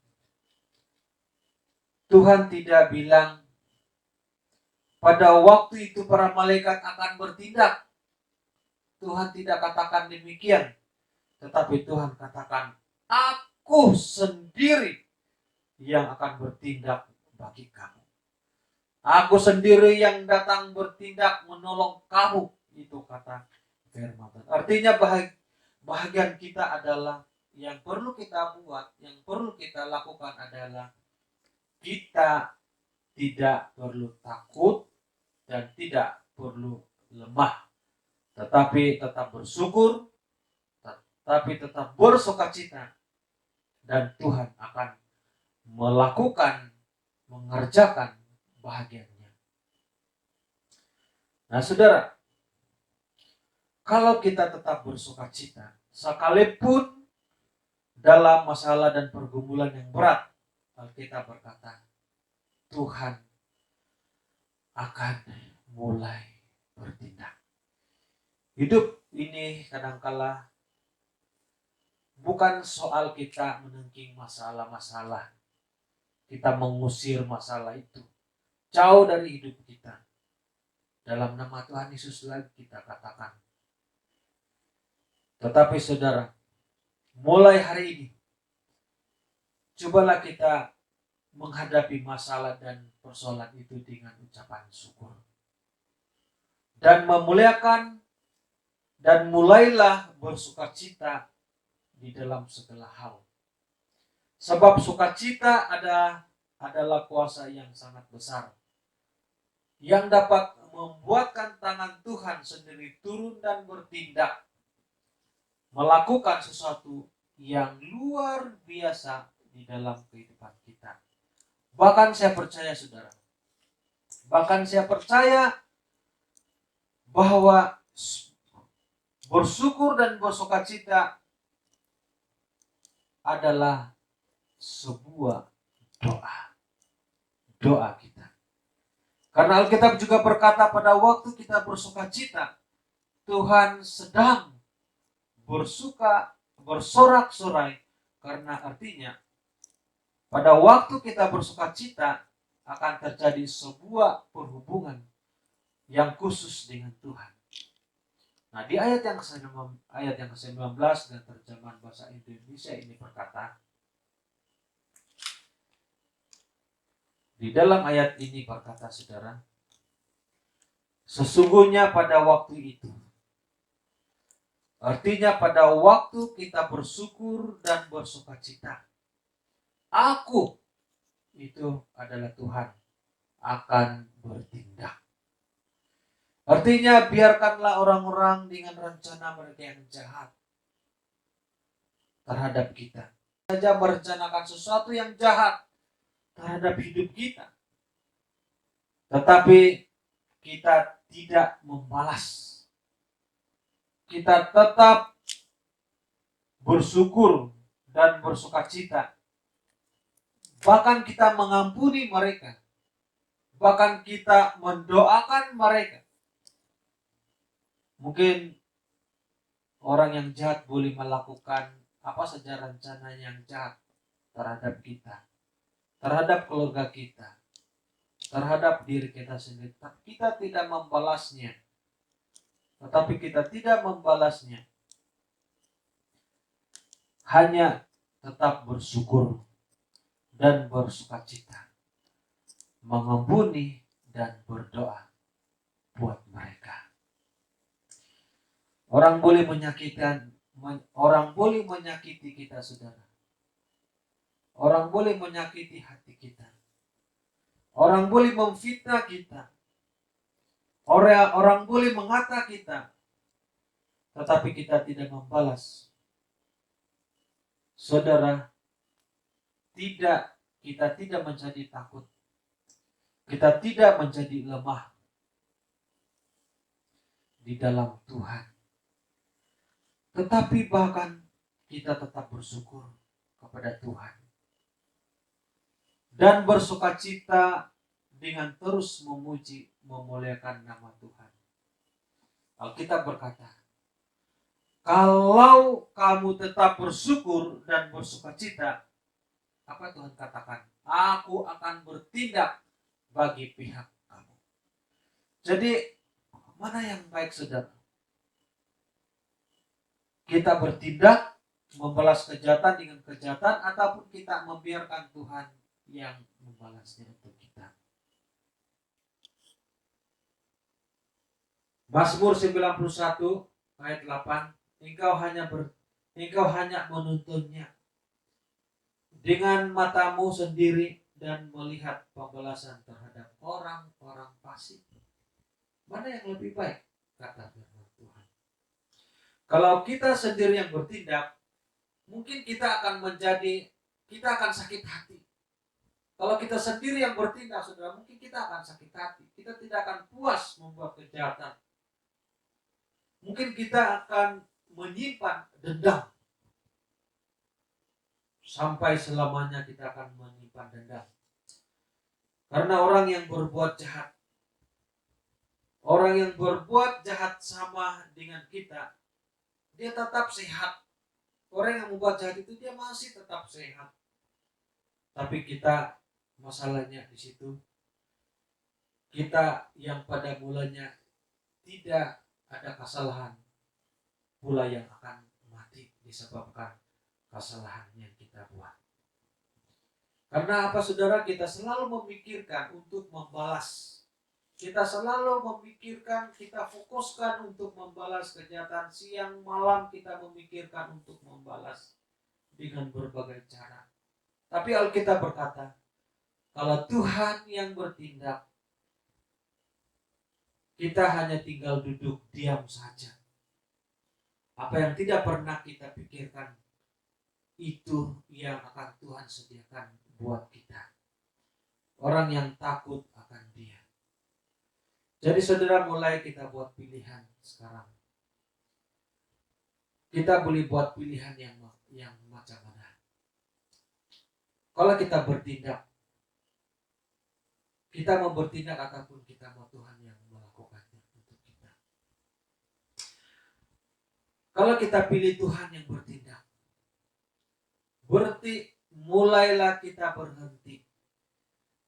Tuhan tidak bilang pada waktu itu para malaikat akan bertindak. Tuhan tidak katakan demikian. Tetapi Tuhan katakan, aku sendiri yang akan bertindak bagi kamu. Aku sendiri yang datang bertindak menolong kamu. Itu kata firman Tuhan. Artinya bahagian kita adalah, yang perlu kita buat, yang perlu kita lakukan adalah kita tidak perlu takut dan tidak perlu lemah. Tetapi tetap bersyukur, tapi tetap bersukacita, dan Tuhan akan mengerjakan bahagiannya. Nah, saudara, kalau kita tetap bersukacita, sekalipun dalam masalah dan pergumulan yang berat, Alkitab berkata, Tuhan akan mulai bertindak. Hidup ini kadangkala bukan soal kita menengking masalah-masalah, kita mengusir masalah itu jauh dari hidup kita. Dalam nama Tuhan Yesus lagi kita katakan. Tetapi saudara, mulai hari ini, cobalah kita menghadapi masalah dan persoalan itu dengan ucapan syukur. Dan memuliakan, dan mulailah bersukacita di dalam segala hal. Sebab sukacita adalah kuasa yang sangat besar, yang dapat membuatkan tangan Tuhan sendiri turun dan bertindak, melakukan sesuatu yang luar biasa di dalam kehidupan kita. Bahkan saya percaya, saudara, bahwa bersyukur dan bersukacita adalah sebuah doa kita. Karena Alkitab juga berkata pada waktu kita bersukacita, Tuhan sedang bersorak-sorai, karena artinya pada waktu kita bersukacita akan terjadi sebuah perhubungan yang khusus dengan Tuhan. Nah, di ayat yang ke-19 dan terjemahan bahasa Indonesia ini berkata, di dalam ayat ini berkata, saudara, sesungguhnya pada waktu itu, artinya pada waktu kita bersyukur dan bersukacita, aku, itu adalah Tuhan, akan bertindak. Artinya biarkanlah orang-orang dengan rencana mereka yang jahat terhadap kita saja merencanakan sesuatu yang jahat terhadap hidup kita, tetapi kita tidak membalas. Kita tetap bersyukur dan bersukacita. Bahkan kita mengampuni mereka. Bahkan kita mendoakan mereka. Mungkin orang yang jahat boleh melakukan apa saja rencana yang jahat terhadap kita, terhadap keluarga kita, terhadap diri kita sendiri. Tapi kita tidak membalasnya. Tetapi kita tidak membalasnya. Hanya tetap bersyukur dan bersukacita, mengampuni dan berdoa buat mereka. Orang boleh menyakiti kita, saudara. Orang boleh menyakiti hati kita. Orang boleh memfitnah kita. Orang boleh mengata kita. Tetapi kita tidak membalas. Saudara, kita tidak menjadi takut. Kita tidak menjadi lemah di dalam Tuhan. Tetapi bahkan kita tetap bersyukur kepada Tuhan. Dan bersukacita dengan terus memuji, memuliakan nama Tuhan. Alkitab berkata, kalau kamu tetap bersyukur dan bersukacita, apa Tuhan katakan? Aku akan bertindak bagi pihak kamu. Jadi, mana yang baik, saudara? Kita bertindak, membalas kejahatan dengan kejahatan, ataupun kita membiarkan Tuhan yang membalasnya untuk kita. Mazmur 91 ayat 8, Engkau hanya menuntunnya dengan matamu sendiri dan melihat pembalasan terhadap orang-orang fasik. Mana yang lebih baik? Kata firman Tuhan. Kalau kita sendiri yang bertindak, mungkin kita akan sakit hati. Kalau kita sendiri yang bertindak, saudara, mungkin kita akan sakit hati. Kita tidak akan puas membuat kejahatan. Mungkin kita akan menyimpan dendam. Sampai selamanya kita akan menyimpan dendam. Karena orang yang berbuat jahat, orang yang berbuat jahat sama dengan kita, dia tetap sehat. Orang yang membuat jahat itu dia masih tetap sehat. Tapi kita, masalahnya di situ, kita yang pada mulanya tidak ada kesalahan, pula yang akan mati disebabkan kesalahan yang kita buat. Karena apa, saudara? Kita selalu memikirkan untuk membalas. Kita selalu memikirkan, kita fokuskan untuk membalas kejahatan. Siang malam kita memikirkan untuk membalas dengan berbagai cara. Tapi Alkitab berkata, kalau Tuhan yang bertindak, kita hanya tinggal duduk diam saja. Apa yang tidak pernah kita pikirkan, itu yang akan Tuhan sediakan buat kita. Orang yang takut akan Dia. Jadi saudara, mulai kita buat pilihan sekarang. Kita boleh buat pilihan yang macam mana. Kalau kita bertindak, kita mau bertindak ataupun kita mau Tuhan yang melakukannya untuk kita. Kalau kita pilih Tuhan yang bertindak, berarti mulailah kita berhenti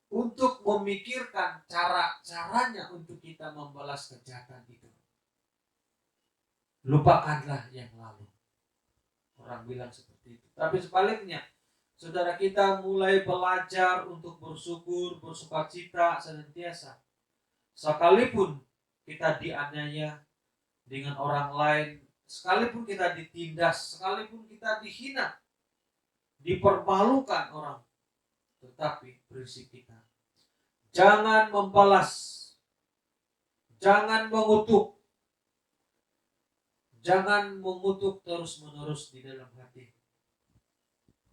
untuk memikirkan cara-caranya untuk kita membalas kejahatan itu. Lupakanlah yang lalu. Orang bilang seperti itu. Tapi sebaliknya, saudara, kita mulai belajar untuk bersyukur, bersukacita senantiasa. Sekalipun kita dianiaya dengan orang lain, sekalipun kita ditindas, sekalipun kita dihina, dipermalukan orang, tetapi prinsip kita, jangan membalas, jangan mengutuk, jangan mengutuk terus-menerus di dalam hati,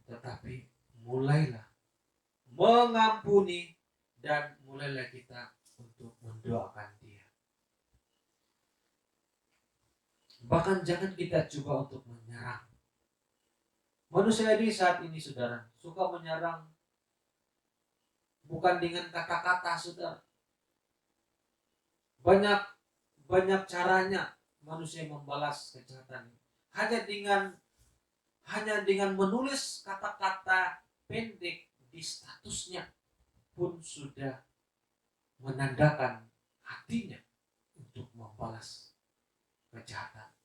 tetapi mulailah mengampuni dan mulailah kita untuk mendoakan dia. Bahkan jangan kita coba untuk menyerang. Manusia ini saat ini, saudara, suka menyerang bukan dengan kata-kata, saudara. Banyak caranya manusia membalas kejahatan. hanya dengan menulis kata-kata pendek di statusnya pun sudah menandakan hatinya untuk membalas kejahatan.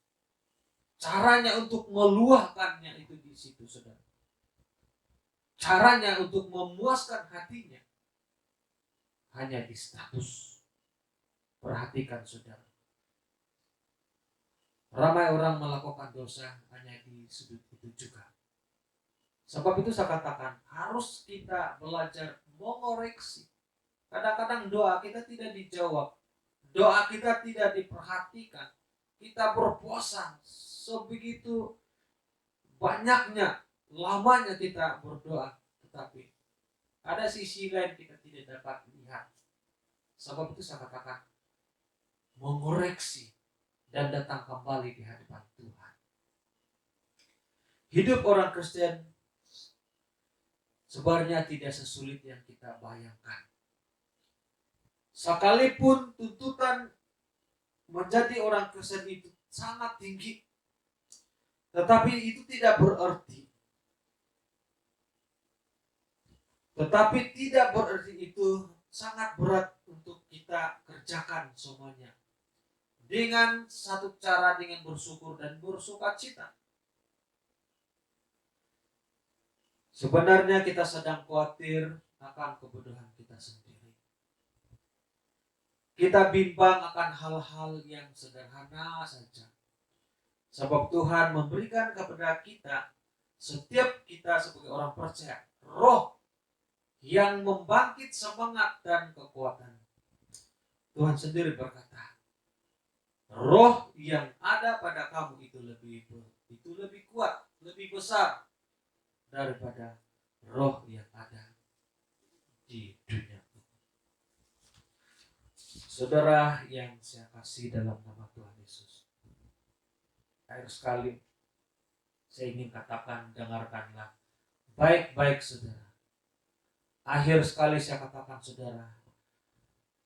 Caranya untuk meluahkannya itu di situ, saudara. Caranya untuk memuaskan hatinya hanya di status. Perhatikan, saudara. Ramai orang melakukan dosa hanya di sudut itu juga. Sebab itu saya katakan harus kita belajar mengoreksi. Kadang-kadang doa kita tidak dijawab. Doa kita tidak diperhatikan. Kita berpuasa sebegitu banyaknya, lamanya kita berdoa. Tetapi ada sisi lain kita tidak dapat lihat. Sebab itu saya katakan mengoreksi dan datang kembali di hadapan Tuhan. Hidup orang Kristen sebenarnya tidak sesulit yang kita bayangkan. Sekalipun tuntutan menjadi orang Kristen itu sangat tinggi, tetapi itu tidak berarti itu sangat berat untuk kita kerjakan semuanya. Dengan satu cara, dengan bersyukur dan bersukacita. Sebenarnya kita sedang khawatir akan kebodohan kita sendiri. Kita bimbang akan hal-hal yang sederhana saja. Sebab Tuhan memberikan kepada kita, setiap kita sebagai orang percaya, roh yang membangkit semangat dan kekuatan. Tuhan sendiri berkata, roh yang ada pada kamu itu lebih kuat, lebih besar daripada roh yang ada di dunia. Saudara yang saya kasih dalam nama Tuhan Yesus, akhir sekali saya ingin katakan, dengarkanlah baik-baik saudara. Akhir sekali saya katakan, saudara,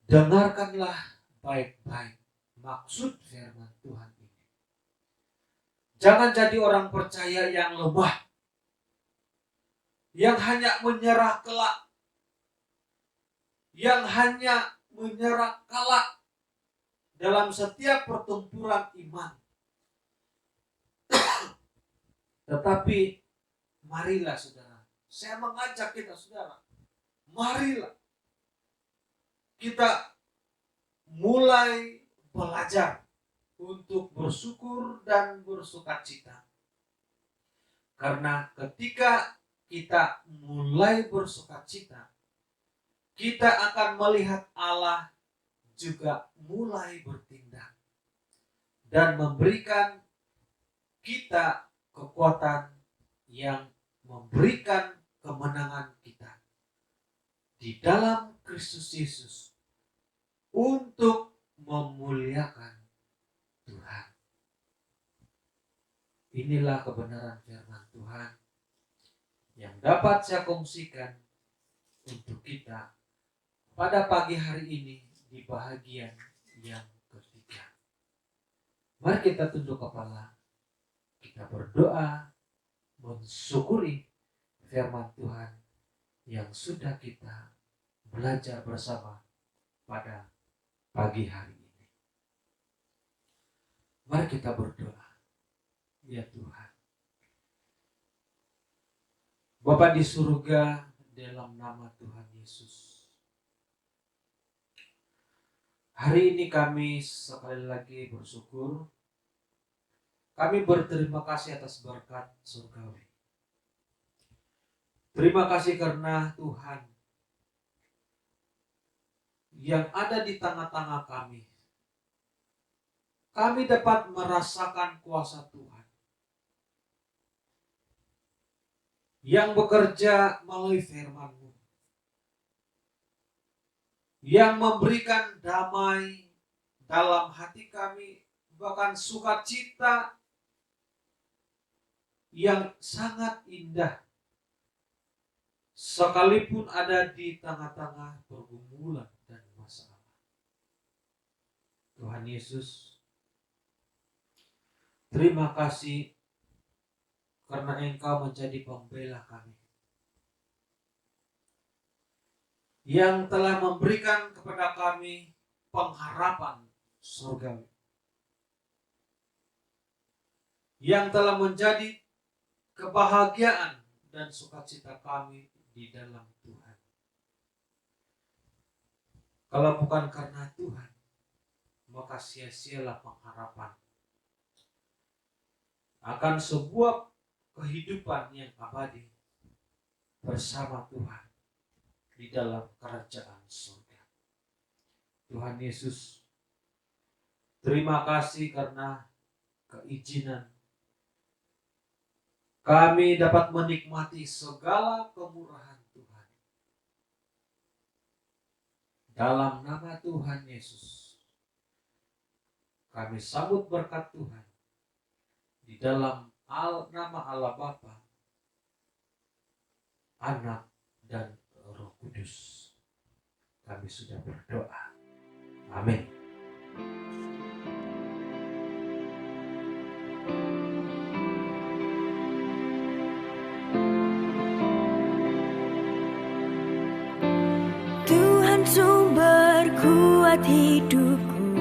dengarkanlah baik-baik maksud firman Tuhan ini. Jangan jadi orang percaya yang lemah, yang hanya menyerah kelak, yang hanya menyerah kalah dalam setiap pertempuran iman. Tetapi marilah saudara, saya mengajak kita saudara, marilah kita mulai belajar untuk bersyukur dan bersukacita. Karena ketika kita mulai bersukacita, kita akan melihat Allah juga mulai bertindak dan memberikan kita kekuatan yang memberikan kemenangan kita di dalam Kristus Yesus untuk memuliakan Tuhan. Inilah kebenaran firman Tuhan yang dapat saya kongsikan untuk kita pada pagi hari ini di bahagian yang ketiga. Mari kita tunduk kepala, kita berdoa, mensyukuri firman Tuhan yang sudah kita belajar bersama pada pagi hari ini. Mari kita berdoa. Ya Tuhan, Bapa di surga, dalam nama Tuhan Yesus, hari ini kami sekali lagi bersyukur. Kami berterima kasih atas berkat surgawi. Terima kasih karena Tuhan yang ada di tengah-tangah kami. Kami dapat merasakan kuasa Tuhan yang bekerja melalui firman-Mu, yang memberikan damai dalam hati kami, bahkan sukacita yang sangat indah sekalipun ada di tengah-tengah pergumulan dan masalah. Tuhan Yesus, terima kasih karena Engkau menjadi pembela kami, yang telah memberikan kepada kami pengharapan surgawi, yang telah menjadi kebahagiaan dan sukacita kami di dalam Tuhan. Kalau bukan karena Tuhan, maka sia-sialah pengharapan akan sebuah kehidupan yang abadi bersama Tuhan di dalam kerajaan surga. Tuhan Yesus, terima kasih karena keizinan kami dapat menikmati segala kemurahan Tuhan. Dalam nama Tuhan Yesus, kami sambut berkat Tuhan di dalam nama Allah Bapa, Anak, dan Roh Kudus. Kami sudah berdoa. Amin. Tuhan sumber kuat hidupku,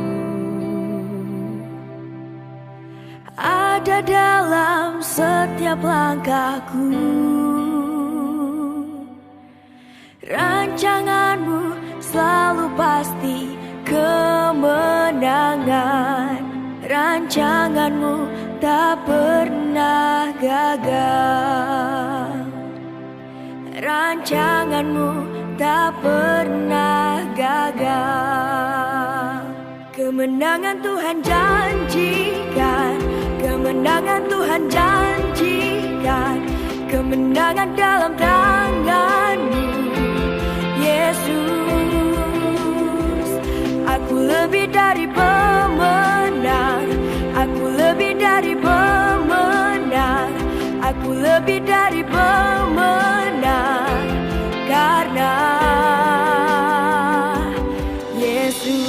ada dalam setiap langkahku. Rancanganmu selalu pasti kemenangan, rancanganmu tak pernah gagal, rancanganmu tak pernah gagal. Kemenangan Tuhan janjikan, kemenangan Tuhan janjikan, kemenangan dalam tangan-Mu, Yesus. Aku lebih dari pemenang, aku lebih dari pemenang, aku lebih dari pemenang, karena Yesus.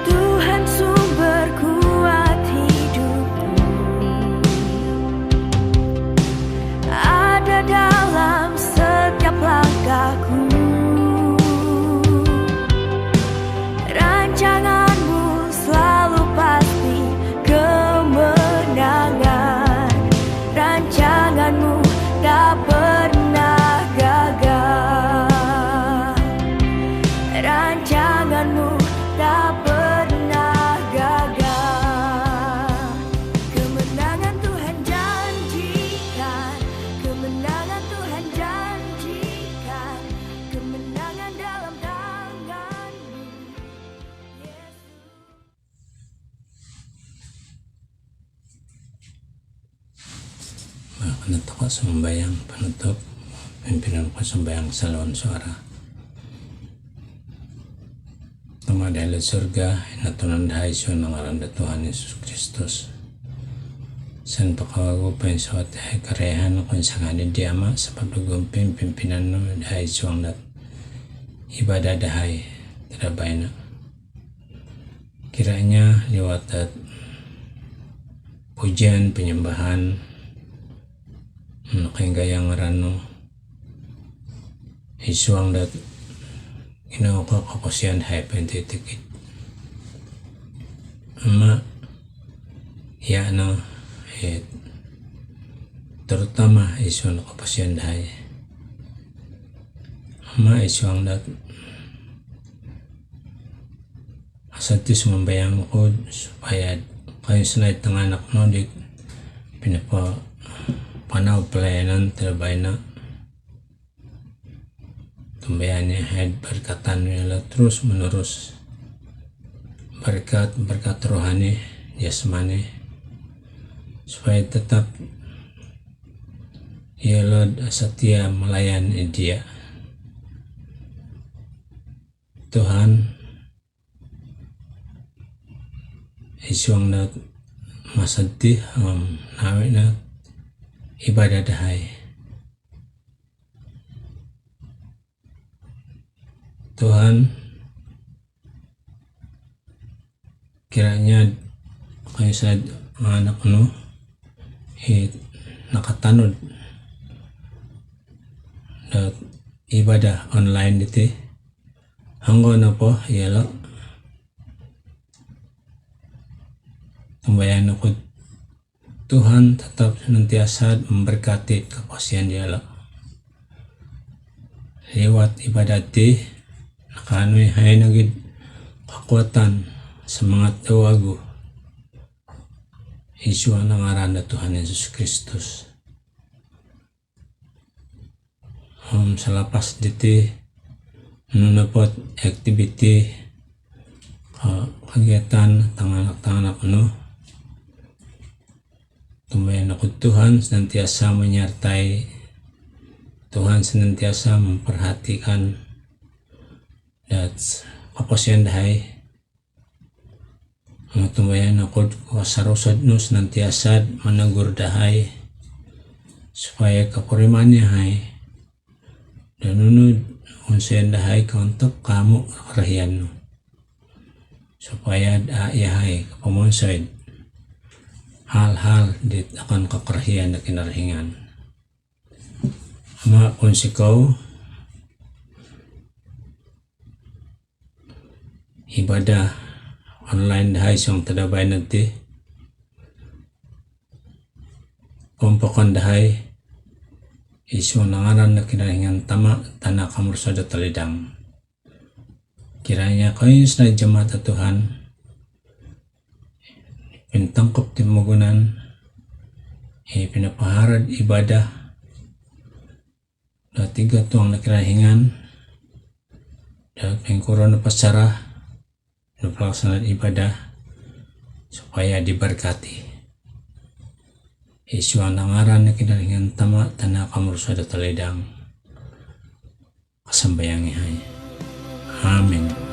Tuhan sumber kuat hidupku, ada dalam setiap langkahku. Rancangan-Mu selalu pasti kemenangan, rancangan-Mu tak pernah gagal, rancangan-Mu tak pernah gagal. Kemenangan Tuhan janjikan, kemenangan Tuhan janjikan, kemenangan dalam tangan-Mu, Yesus. Penutup sembahyang, penutup pimpinan sembahyang saluran suara. Tama dahil surga, inatunan dahay siya ng ngalan na Tuhan Yesus Kristus. San pakawago pa yung sawat dahay karehan kung sa kanin di Ama sa pagdugumping pimpinan no dahay siyang nat ibadah dahay terabay na. Kiranya liwat at pujian, penyembahan, nakingayang rano isuang dat ginawa ko kapasiyan hay pentitikit ama ya no terutama isuang kapasiyan hay ama isuang dat asati sumambayang ko supaya kayo sanay tang anak no di pinapa panaw pelayanan terbaik na tumbayannya head berkatan nila terus menerus berkat rohani jasmani supaya tetap ia setia melayani dia. Tuhan isuang na masadih nawi na ibadah dahay. Tuhan, kiranya kayo sa anak no nakatanod dat ibadah online dito hanggang na po yala tumbayan ako Tuhan tetap senantiasa memberkati kepastian dialog lewat ibadat di nakanoy hay nagid kekuatan semangat tawago Isu ang ngaran na Tuhan Yesus Kristus. Sa lapas diti nunapot activity kegiatan tanganak-tanganak tumbayan ako Tuhan senantiasa menyertai Tuhan senantiasa memperhatikan dan kapasian dahay tumbayan ako kasarusad no senantiasa menegur dahay supaya kapuriman niya hay dan nunod unsayan dahay kauntok kamu karahian no supaya daayahay kapamonsad hal-hal dit akan kakarahian na kinarahingan ama kung sikaw ibadah online dahay siyang tadabay nanti kumpakan dahay isyong nangaran na kinahingan tama tanah kamursada talidang kiranya kayo sa jamaat at Tuhan pintangkop timugunan pinapaharad ibadah datiga tuang nakirahingan dan pengkuran na pasarah na pelaksanaan ibadah supaya diberkati isu ang nangaran na kinahingan tama tanah kamursada talidang kasambayang ihay. Amin.